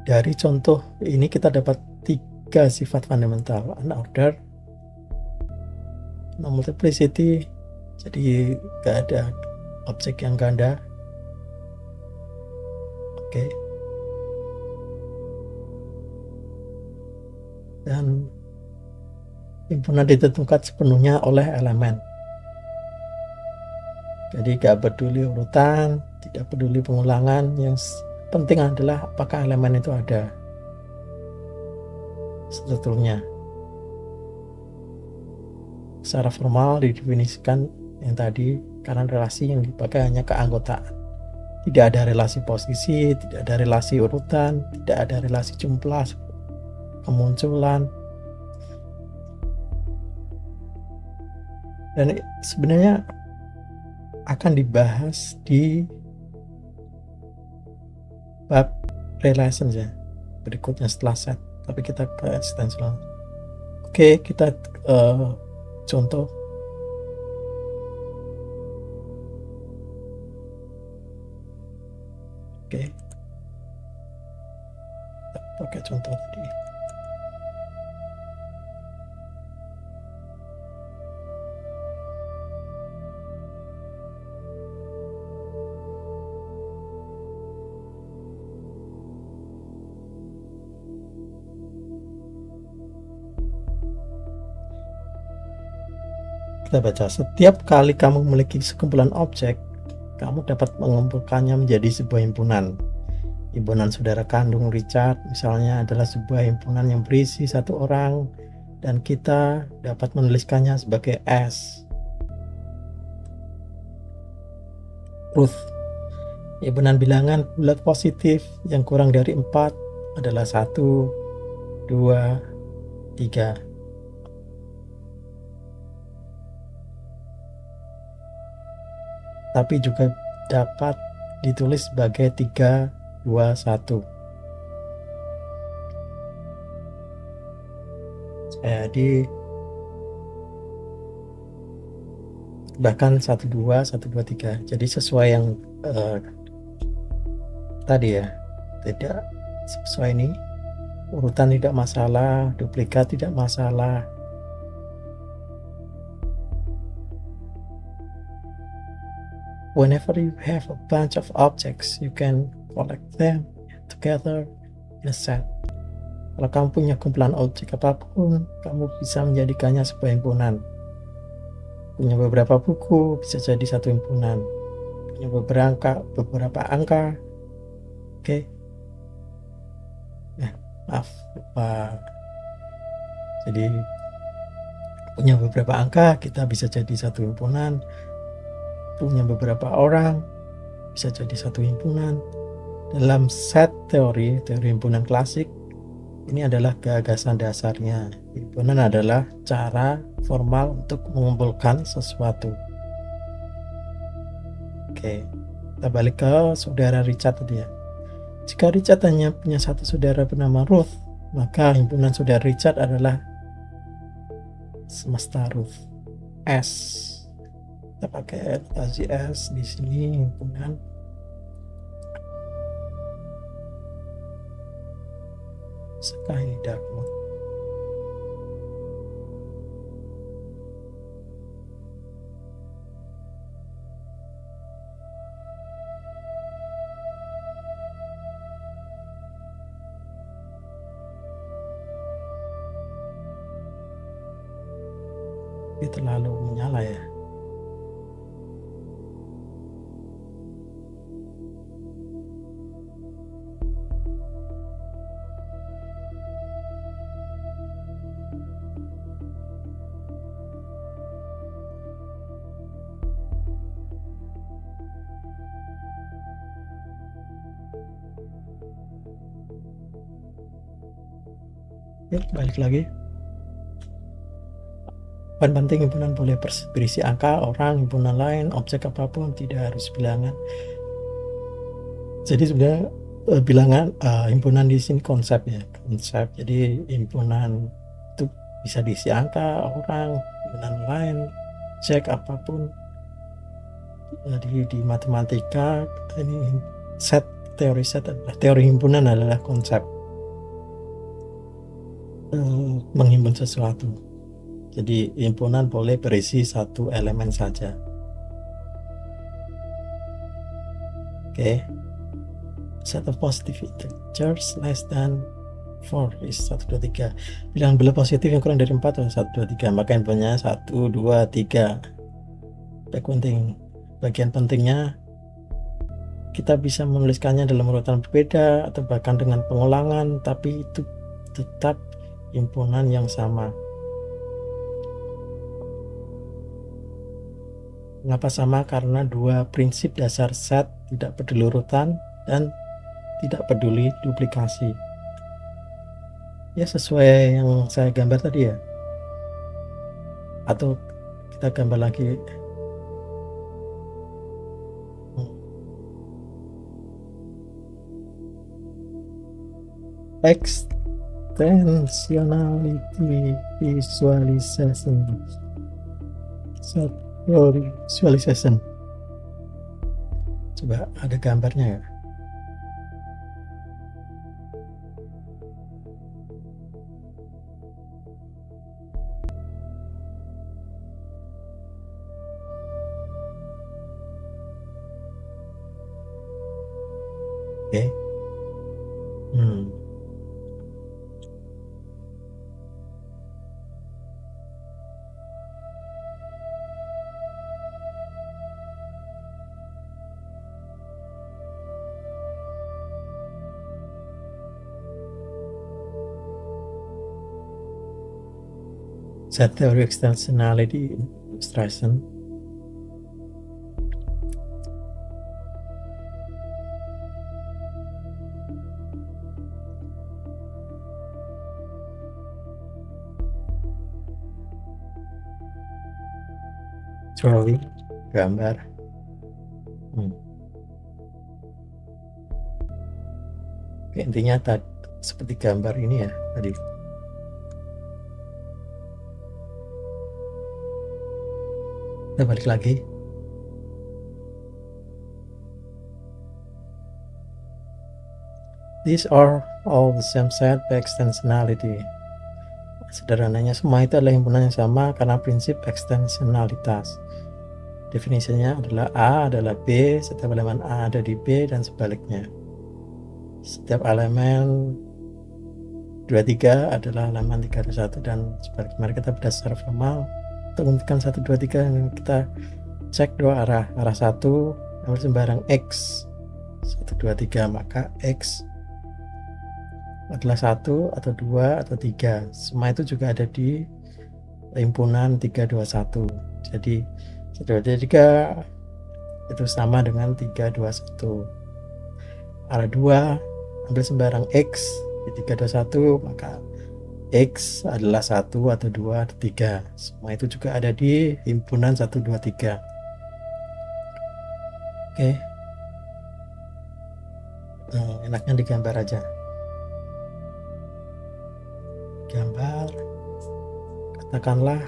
Dari contoh ini kita dapat 3 sifat fundamental: unordered, non-multiplicity, jadi gak ada objek yang ganda. Oke. Dan himpunan ditentukan sepenuhnya oleh elemen. Jadi gak peduli urutan, tidak peduli pengulangan, yang penting adalah apakah elemen itu ada strukturnya. Secara formal didefinisikan yang tadi karena relasi yang dipakai hanya keanggotaan. Tidak ada relasi posisi, tidak ada relasi urutan, tidak ada relasi jumlah, kemunculan. Dan sebenarnya akan dibahas di bab relations ya, berikutnya setelah set, tapi kita ke extensional. Oke, kita contoh. Oke, pakai contoh tadi. Kita baca, setiap kali kamu memiliki sekumpulan objek, kamu dapat mengumpulkannya menjadi sebuah himpunan. Himpunan saudara kandung Richard misalnya adalah sebuah himpunan yang berisi 1 orang, dan kita dapat menuliskannya sebagai S. Ruth, himpunan bilangan bulat positif yang kurang dari 4 adalah 1, 2, 3. Tapi juga dapat ditulis sebagai 3, 2, 1. Jadi bahkan 1, 2, 1, 2, 3. Jadi sesuai yang tadi ya, tidak sesuai ini. Urutan tidak masalah, duplikat tidak masalah. Whenever you have a bunch of objects, you can collect them together in a set. Kalau kamu punya kumpulan objek apapun, kamu bisa menjadikannya sebuah himpunan. Punya beberapa buku, bisa jadi satu himpunan. Punya beberapa angka. Oke. Maaf, lupa. Jadi punya beberapa angka, kita bisa jadi satu himpunan. Punya beberapa orang, bisa jadi satu himpunan. Dalam set teori himpunan klasik, ini adalah gagasan dasarnya. Himpunan adalah cara formal untuk mengumpulkan sesuatu. Oke, kita balik ke saudara Richard tadi ya. Jika Richard hanya punya satu saudara bernama Ruth, maka himpunan saudara Richard adalah semesta Ruth. S. Kita pakai notasi S di sini, himpunan. Sekali dark mode. Ini terlalu menyala ya. Oke, balik lagi. Poin penting, himpunan boleh berisi angka, orang, himpunan lain, objek apapun, tidak harus bilangan. Jadi sebenarnya bilangan himpunan di sini konsep ya, konsep. Jadi himpunan itu bisa diisi angka, orang, himpunan lain, objek apapun. Jadi di matematika ini teori set adalah teori himpunan adalah konsep menghimpun sesuatu. Jadi himpunan boleh berisi satu elemen saja. Oke. Set of positive integers less than 4 is 1, 2, 3. Bilangan bela positif yang kurang dari 4 adalah 1, 2, 3. Maka himpunannya 1, 2, 3. Bagian pentingnya kita bisa menuliskannya dalam urutan berbeda atau bahkan dengan pengulangan, tapi itu tetap himpunan yang sama. Mengapa sama? Karena dua prinsip dasar set tidak peduli urutan dan tidak peduli duplikasi. Ya sesuai yang saya gambar tadi ya. Atau kita gambar lagi. Extensionality visualization. Visualization. Coba ada gambarnya ya. Oke. Set theory extensionality illustration. Drawing, gambar. Oke, intinya seperti gambar ini ya tadi. Kita balik lagi. These are all the same set by extensionality. Sederhananya semua itu adalah himpunan yang sama karena prinsip ekstensionalitas. Definisinya adalah A adalah B, setiap elemen A ada di B dan sebaliknya. Setiap elemen 23 adalah elemen 3 ada 1 dan sebaliknya. Mari kita bedah secara formal. Untuk menentukan 1, 2, 3 kita cek dua arah. Arah 1 ambil sembarang X 1, 2, 3, maka X adalah 1 atau 2 atau 3. Semua itu juga ada di himpunan 3, 2, 1. Jadi 1, 2, 3 itu sama dengan 3, 2, 1. Arah 2 ambil sembarang X di 3, 2, 1, maka X adalah 1 atau 2 atau 3. Semua itu juga ada di himpunan 1, 2, 3. Oke. Enaknya digambar aja. Gambar. Katakanlah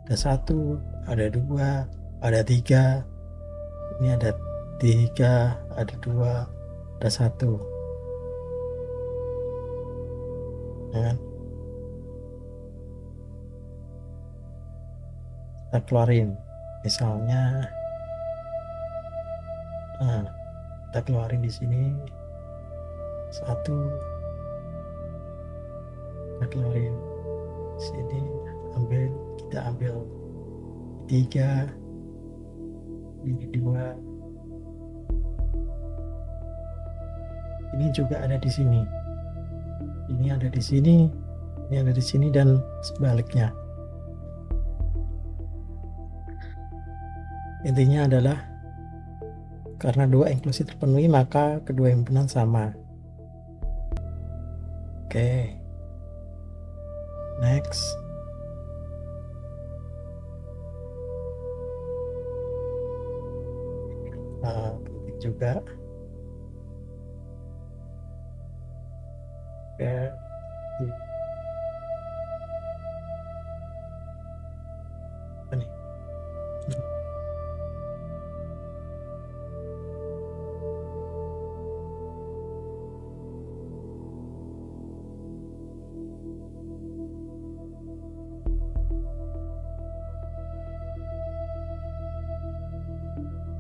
ada 1, ada 2, ada 3. Ini ada 3, ada 2. ada 1, ya kan? Kita keluarin, misalnya kita keluarin di sini 1, kita keluarin di sini, kita ambil 3, ini 2, ini juga ada di sini, ini ada di sini, ini ada di sini, dan sebaliknya. Intinya adalah karena 2 inklusi terpenuhi, maka kedua himpunan sama. Oke, next. Penting juga. Oke, apa nih?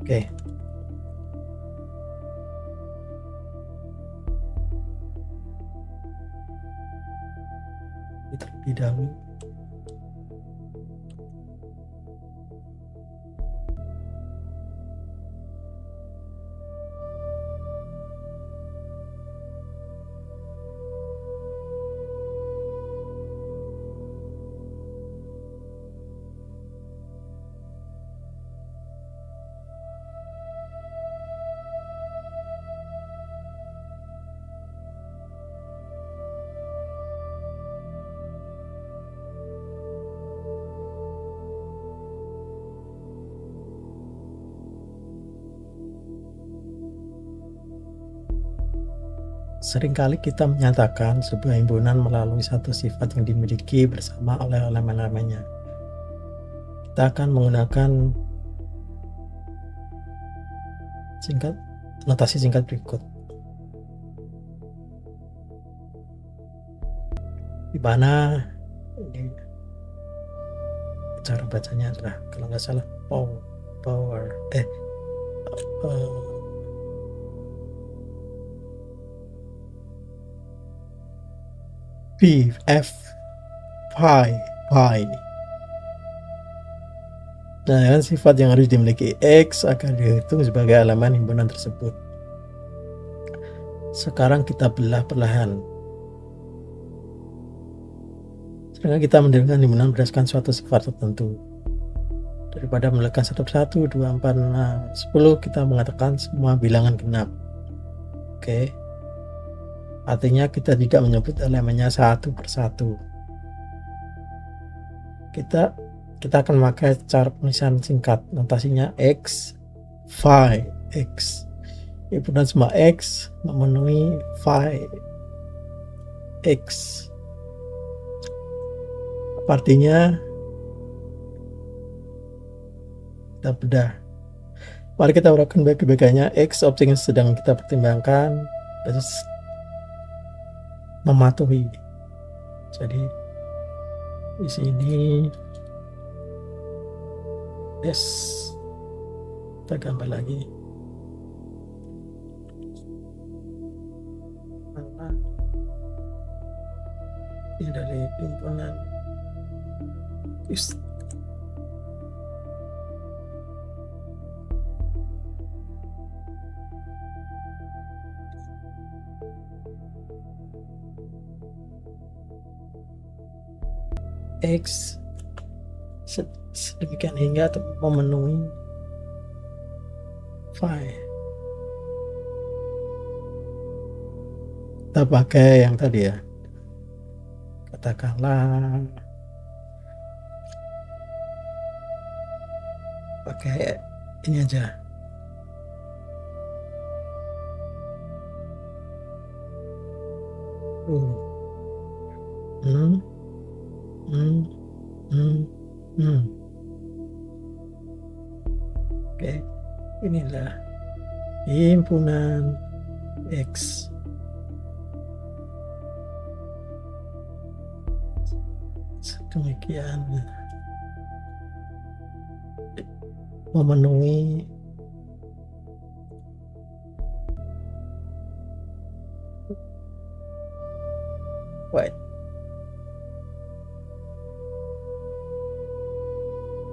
Oke. Terlebih dahulu. Seringkali kita menyatakan sebuah himpunan melalui satu sifat yang dimiliki bersama oleh elemen-elemennya. Kita akan menggunakan notasi singkat berikut, di mana ini cara bacanya adalah, kalau nggak salah, P, F, phi. Nah, kan sifat yang harus dimiliki X akan dihitung sebagai elemen himpunan tersebut. Sekarang kita belah perlahan. Sedangkan kita mendirikan himpunan berdasarkan suatu sifat tertentu. Daripada meletakkan 1 persatu, 2, 4, 10, kita mengatakan semua bilangan genap. Oke. Artinya kita tidak menyebut elemennya 1 persatu. Kita akan memakai cara penulisan singkat, notasinya X, phi, X. Himpunan semua X memenuhi phi X. Apa artinya? Kita bedah. Mari kita uraikan bagi-bagiannya. X, objek yang sedang kita pertimbangkan, terus mematuhi. Jadi di sini yes, kita gambar lagi. Ini dari himpunan X sedemikian hingga memenuhi phi. Kita pakai yang tadi ya, katakanlah pakai ini aja. Oke, inilah himpunan X. Demikian memenuhi wait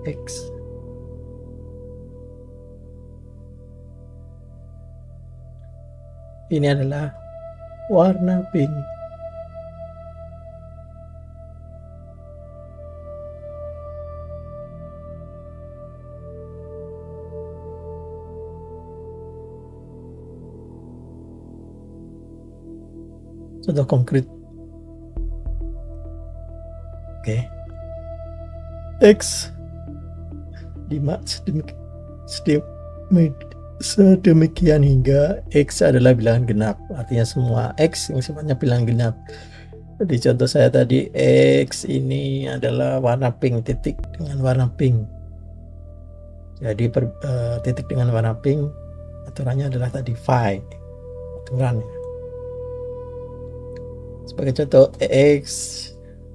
X. Ini adalah warna pink. Contoh konkret. Oke. X sedemikian hingga X adalah bilangan genap. Artinya semua X yang sifatnya bilangan genap. Di contoh saya tadi, X ini adalah warna pink, titik dengan warna pink. Jadi titik dengan warna pink aturannya adalah tadi phi aturannya. Sebagai contoh, X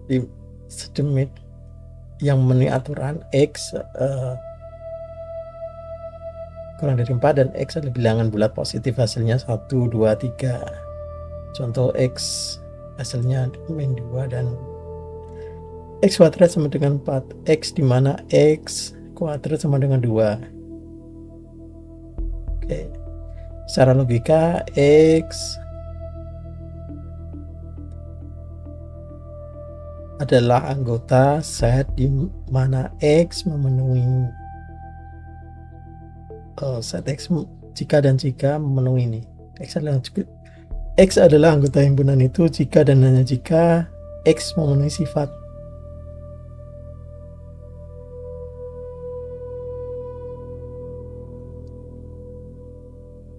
di sedemit yang memenuhi aturan X kurang dari 4 dan X adalah bilangan bulat positif, hasilnya 1, 2, 3. Contoh X hasilnya min 2 dan X kuadrat sama dengan 4. X di mana X kuadrat sama dengan 2. Oke. Secara logika X adalah anggota set di mana X memenuhi set X jika dan jika memenuhi ini. X adalah anggota himpunan itu jika dan hanya jika X memenuhi sifat.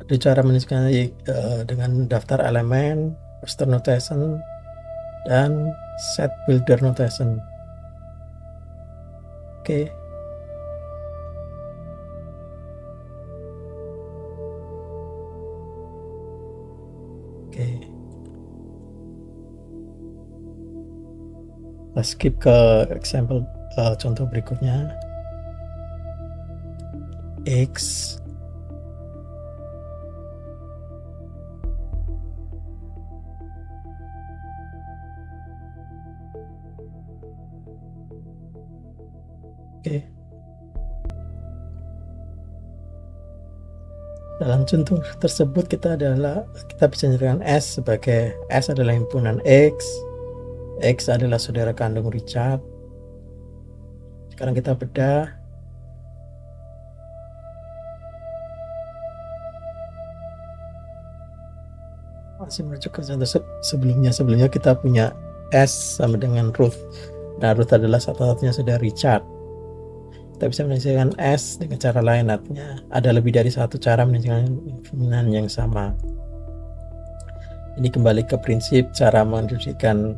Ada cara menuliskannya dengan daftar elemen, roster notation, dan set builder notation. Oke. Kita skip ke example contoh berikutnya. X dalam contoh tersebut kita bisa menyatakan S sebagai S adalah himpunan X adalah saudara kandung Richard. Sekarang kita bedah. Masih merujuk ke contoh sebelumnya kita punya S sama dengan Ruth. Nah, Ruth adalah satu-satunya saudara Richard. Kita bisa menyelesaikan S dengan cara lain, artinya ada lebih dari satu cara menyelesaikan himpunan yang sama. Ini kembali ke prinsip cara mendefinisikan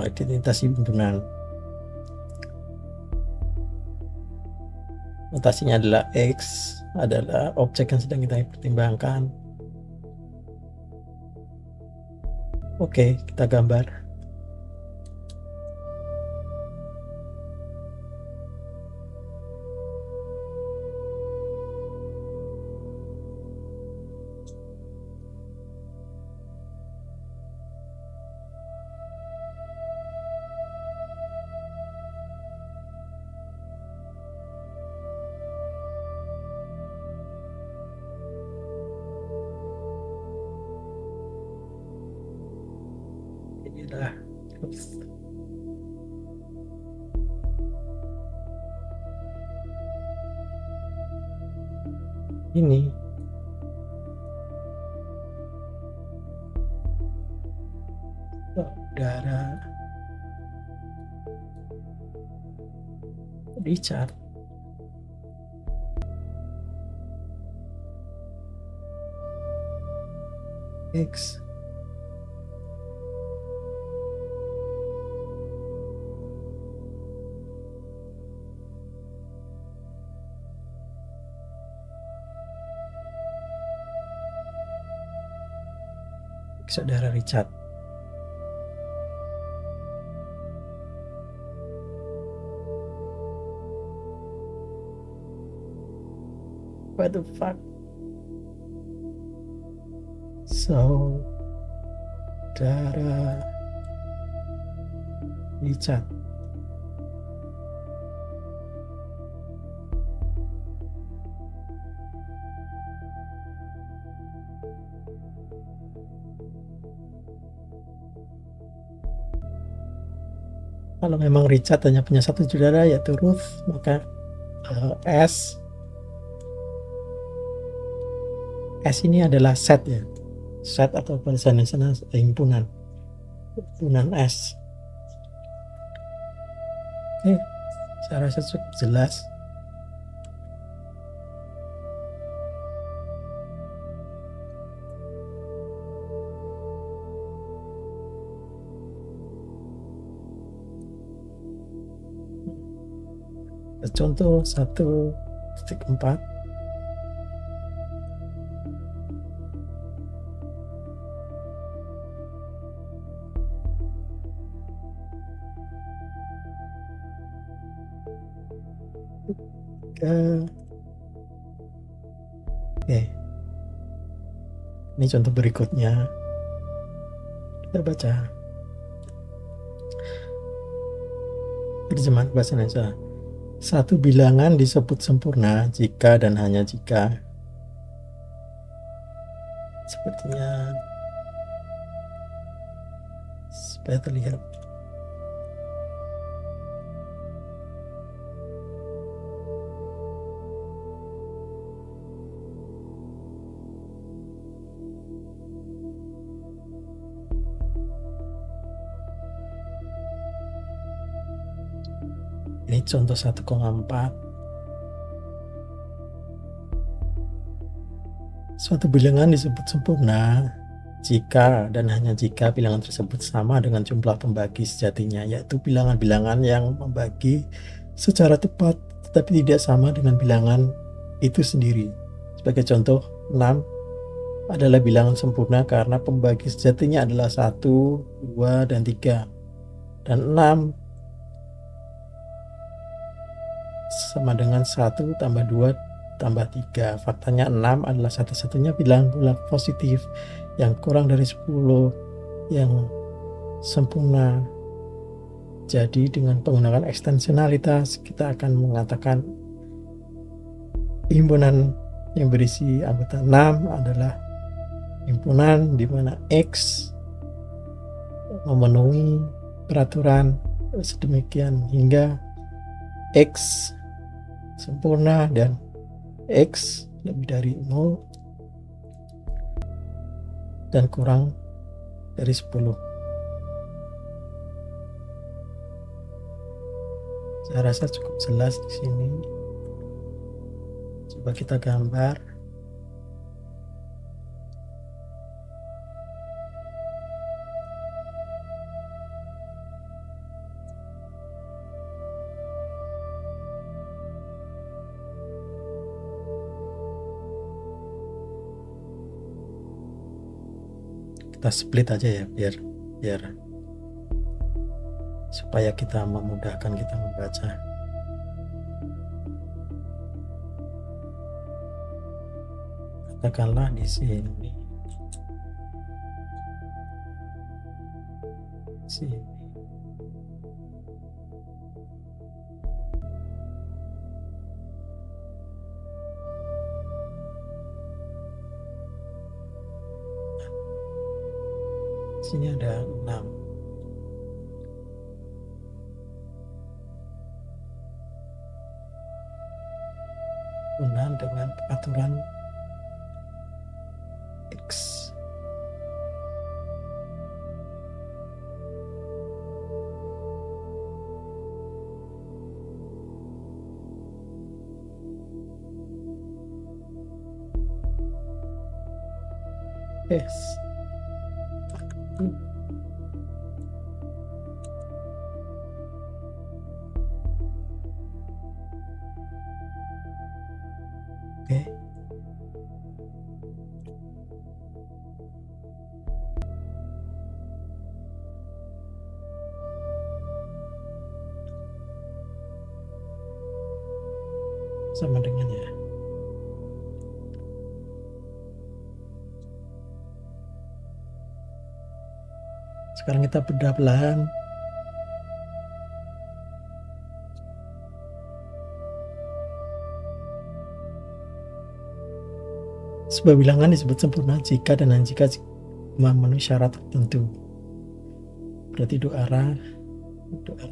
identitas himpunan. Notasinya adalah X adalah objek yang sedang kita pertimbangkan. Oke, kita gambar. Inilah ini saudara Richard. X saudara Richard. What the fuck? Saudara Richard. Kalau memang Richard hanya punya satu saudara yaitu Ruth, maka S ini adalah set ya, set atau bahasa Indonesia himpunan S. Oke, saya rasa cukup jelas. Contoh 1.4. Oke, ini contoh berikutnya. Kita baca terjemahan bahasa Indonesia. Satu bilangan disebut sempurna jika dan hanya jika, sepertinya supaya terlihat. Ini contoh 1,4. Suatu bilangan disebut sempurna jika dan hanya jika bilangan tersebut sama dengan jumlah pembagi sejatinya, yaitu bilangan-bilangan yang membagi secara tepat tetapi tidak sama dengan bilangan itu sendiri. Sebagai contoh, 6 adalah bilangan sempurna karena pembagi sejatinya adalah 1, 2, dan 3. Dan 6 sama dengan 1 tambah 2 tambah 3. Faktanya 6 adalah satu-satunya bilangan bulat positif yang kurang dari 10 yang sempurna. Jadi dengan menggunakan ekstensionalitas kita akan mengatakan himpunan yang berisi anggota 6 adalah himpunan di mana X memenuhi peraturan sedemikian hingga X sempurna dan X lebih dari 0 dan kurang dari 10. Saya rasa cukup jelas di sini. Coba kita gambar. Kita split aja ya biar supaya kita memudahkan kita membaca. Katakanlah di sini. Sini ada 6. Hubungan dengan aturan X. Yes. Oke. sama dengan ya. Sekarang kita bedah belahan. Sebuah bilangan disebut sempurna jika dan hanya jika memenuhi syarat tertentu. Berarti dua arah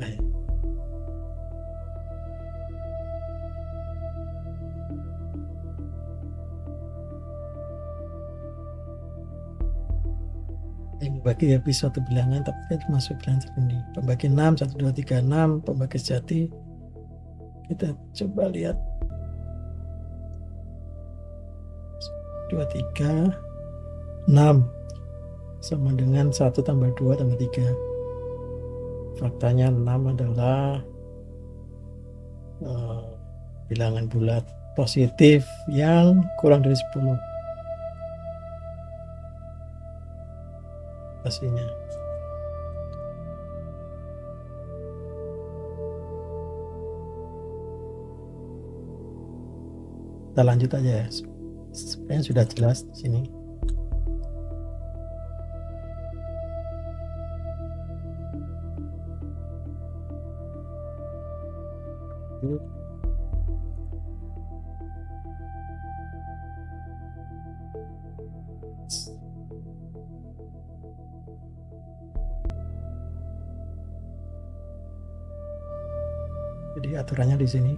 ya. Membagi habis suatu bilangan tapi kan masuk bilangan terpenuhi. Pembagian 6, 1, 2, 3, 6, pembagian sejati. Kita coba lihat 2, 3, 6 sama dengan 1 tambah 2 tambah 3. Faktanya 6 adalah bilangan bulat positif yang kurang dari 10 pastinya. Kita lanjut aja ya. Sebenarnya sudah jelas di sini. Jadi aturannya di sini.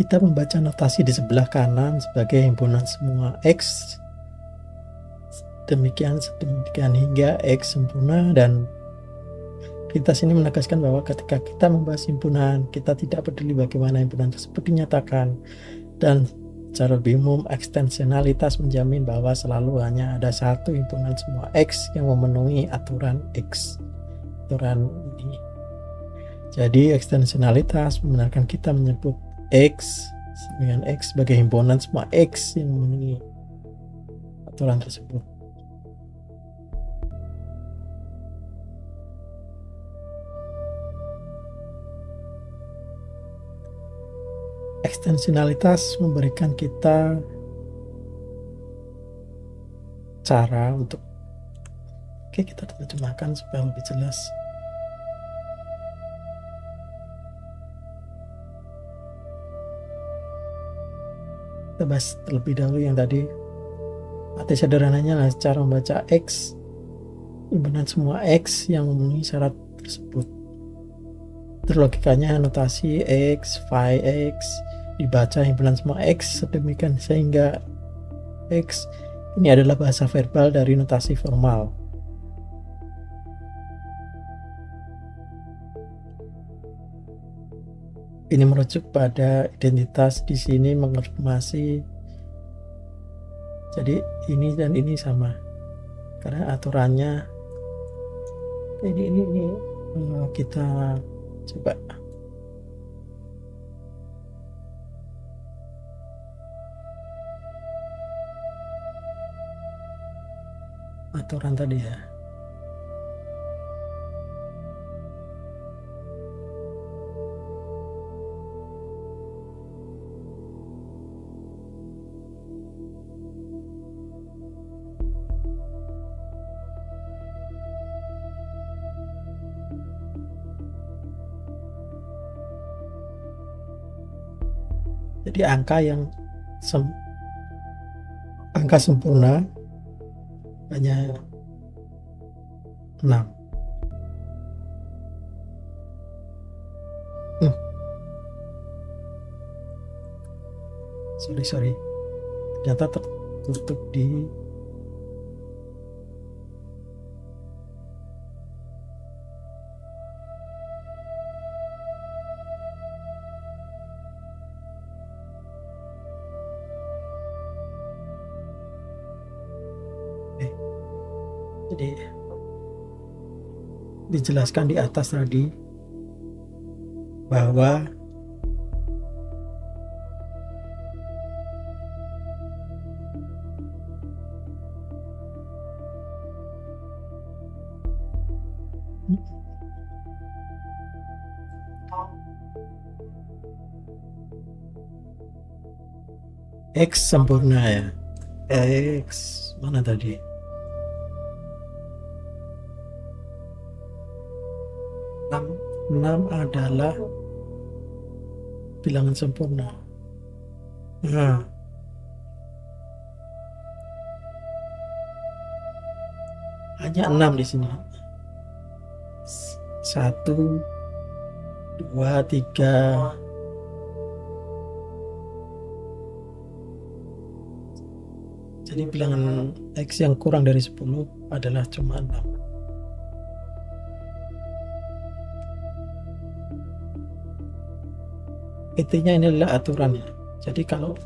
Kita membaca notasi di sebelah kanan sebagai himpunan semua X demikian hingga X sempurna, dan kita sini menegaskan bahwa ketika kita membahas himpunan, kita tidak peduli bagaimana himpunan tersebut dinyatakan, dan secara lebih umum ekstensionalitas menjamin bahwa selalu hanya ada satu himpunan semua X yang memenuhi aturan X, aturan ini. Jadi ekstensionalitas membenarkan kita menyebut X dengan X sebagai himpunan semua X yang memenuhi aturan tersebut. Ekstensionalitas memberikan kita cara untuk kita terjemahkan supaya lebih jelas. Kita bahas terlebih dahulu yang tadi. Arti sederhananya adalah cara membaca X, himpunan semua X yang memenuhi syarat tersebut. Terus logikanya notasi X, phi X dibaca himpunan semua X sedemikian sehingga X ini adalah bahasa verbal dari notasi formal. Ini merujuk pada identitas di sini mengonfirmasi. Jadi ini dan ini sama karena aturannya ini kita coba aturan tadi ya. Jadi angka sempurna hanya 6. Sorry. Ternyata tertutup di jadi dijelaskan di atas tadi bahwa X sempurna ya. X mana tadi? 6 adalah bilangan sempurna. Nah, hanya 6 di sini. 1, 2, 3. Jadi bilangan X yang kurang dari 10 adalah cuma 6. Intinya ini adalah aturannya. Jadi kalau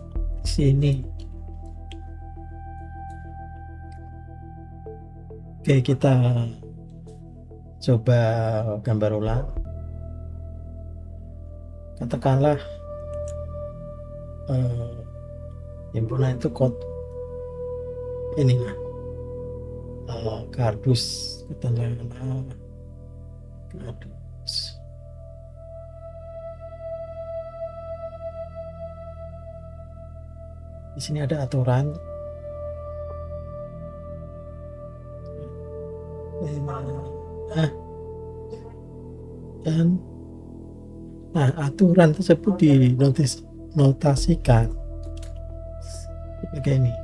sini, oke, kita coba gambar ulang. Katakanlah himpunan itu ini kardus, katakanlah kardus. Di sini ada aturan. Dan aturan tersebut dinotasikan sebagai ini.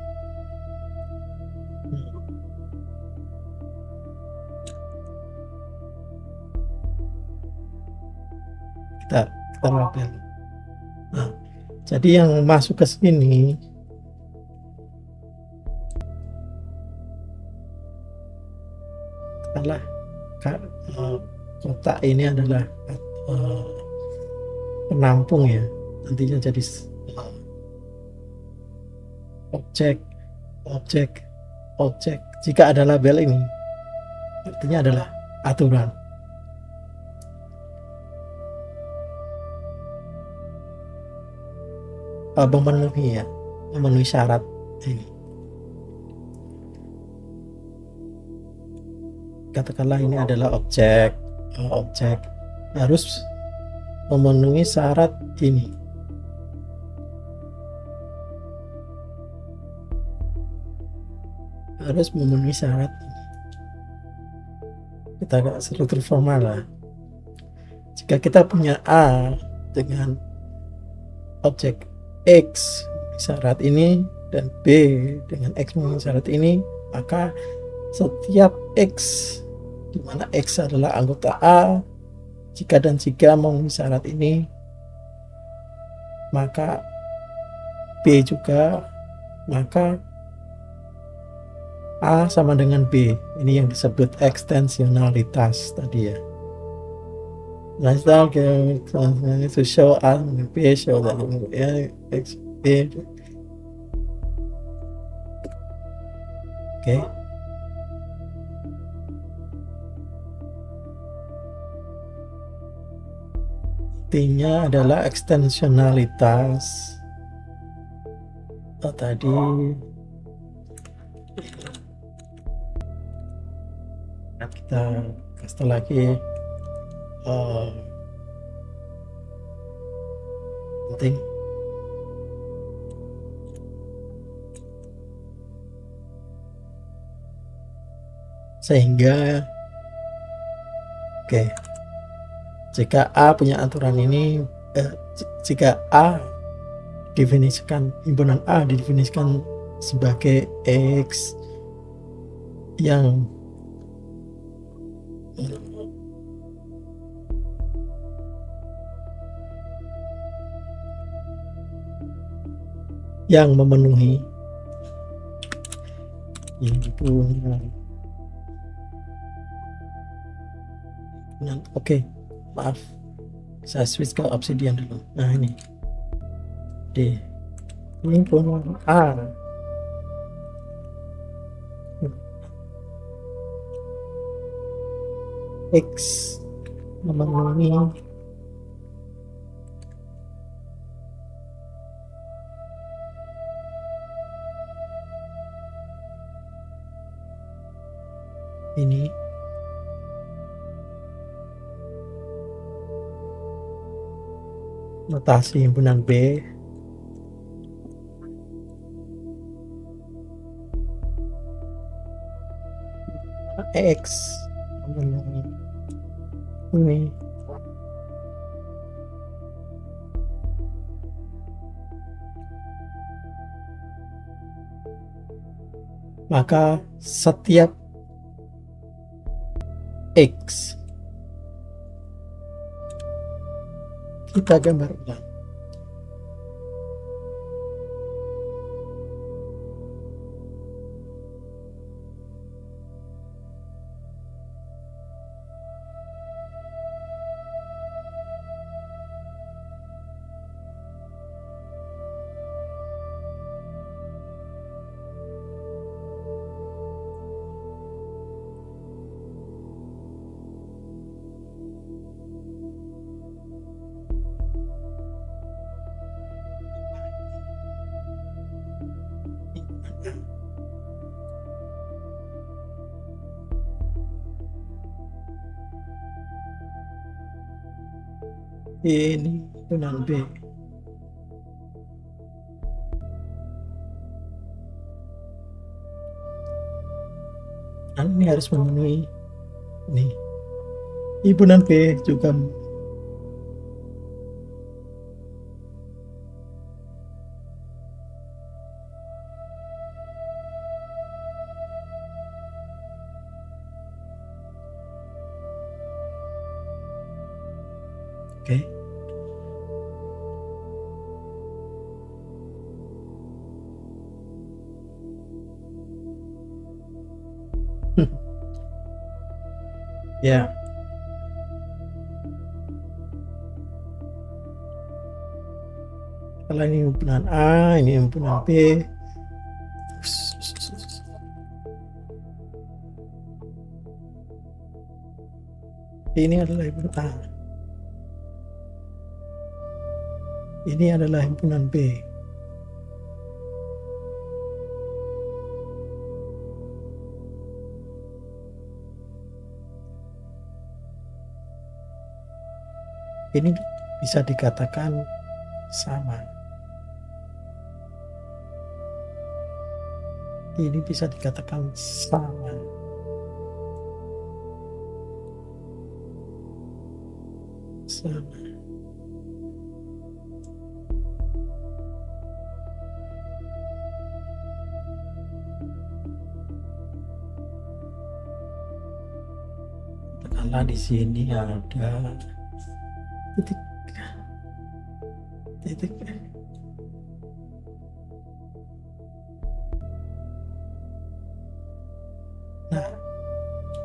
Kita label. Jadi yang masuk ke sini adalah kotak ini adalah penampung ya, nantinya jadi objek. Jika ada label ini artinya adalah aturan. Memenuhi syarat ini. Katakanlah ini adalah objek harus memenuhi syarat ini. Harus memenuhi syarat ini. Kita agak struktur formal lah. Jika kita punya A dengan objek X syarat ini dan B dengan X memenuhi syarat ini, maka setiap X di mana X adalah anggota A, jika memenuhi syarat ini, maka B juga, maka A sama dengan B. Ini yang disebut ekstensionalitas tadi ya. Lifestyle to show A and B, show that X, B. Oke. Intinya adalah ekstensionalitas tadi. Kita kasih lagi penting sehingga jika A punya aturan ini, jika A definisikan, himpunan A didefinisikan sebagai X yang memenuhi himpunan. Oke, maaf, saya switch ke Obsidian dulu. Nah ini D himpunan A X memenuhi ini notasi himpunan B. X ini maka setiap X kita gambar ulang. Ini himpunan B. Dan ini harus memenuhi ini. Himpunan B juga oke. Ya. Kalau ini himpunan A, ini himpunan B. Ini adalah himpunan A. Ini adalah himpunan B. Ini bisa dikatakan sama. Ini bisa dikatakan sama. Sama. Karena di sini ada titik. Nah,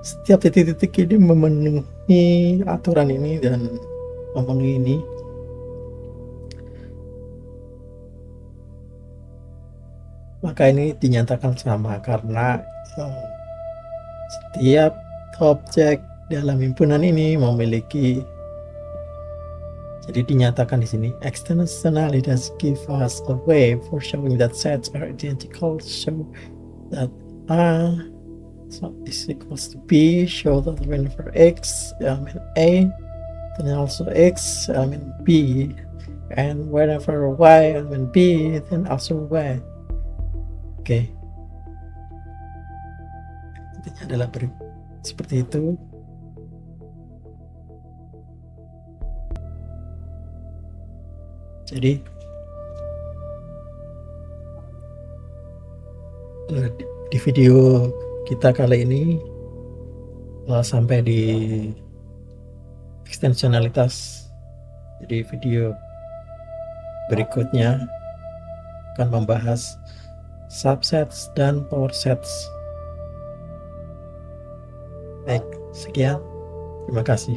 setiap titik-titik ini memenuhi aturan ini dan memenuhi ini. Maka ini dinyatakan sama karena setiap objek dalam himpunan ini memiliki. Jadi dinyatakan di sini externalities give us a way for showing that sets are identical. Show that A is equals to B. Show that whenever X element A, then also X element B, and whenever Y element B, then also Y. Oke. Intinya adalah seperti itu. Jadi di video kita kali ini sampai di ekstensionalitas. Jadi video berikutnya akan membahas subsets dan power sets. Baik, sekian. Terima kasih.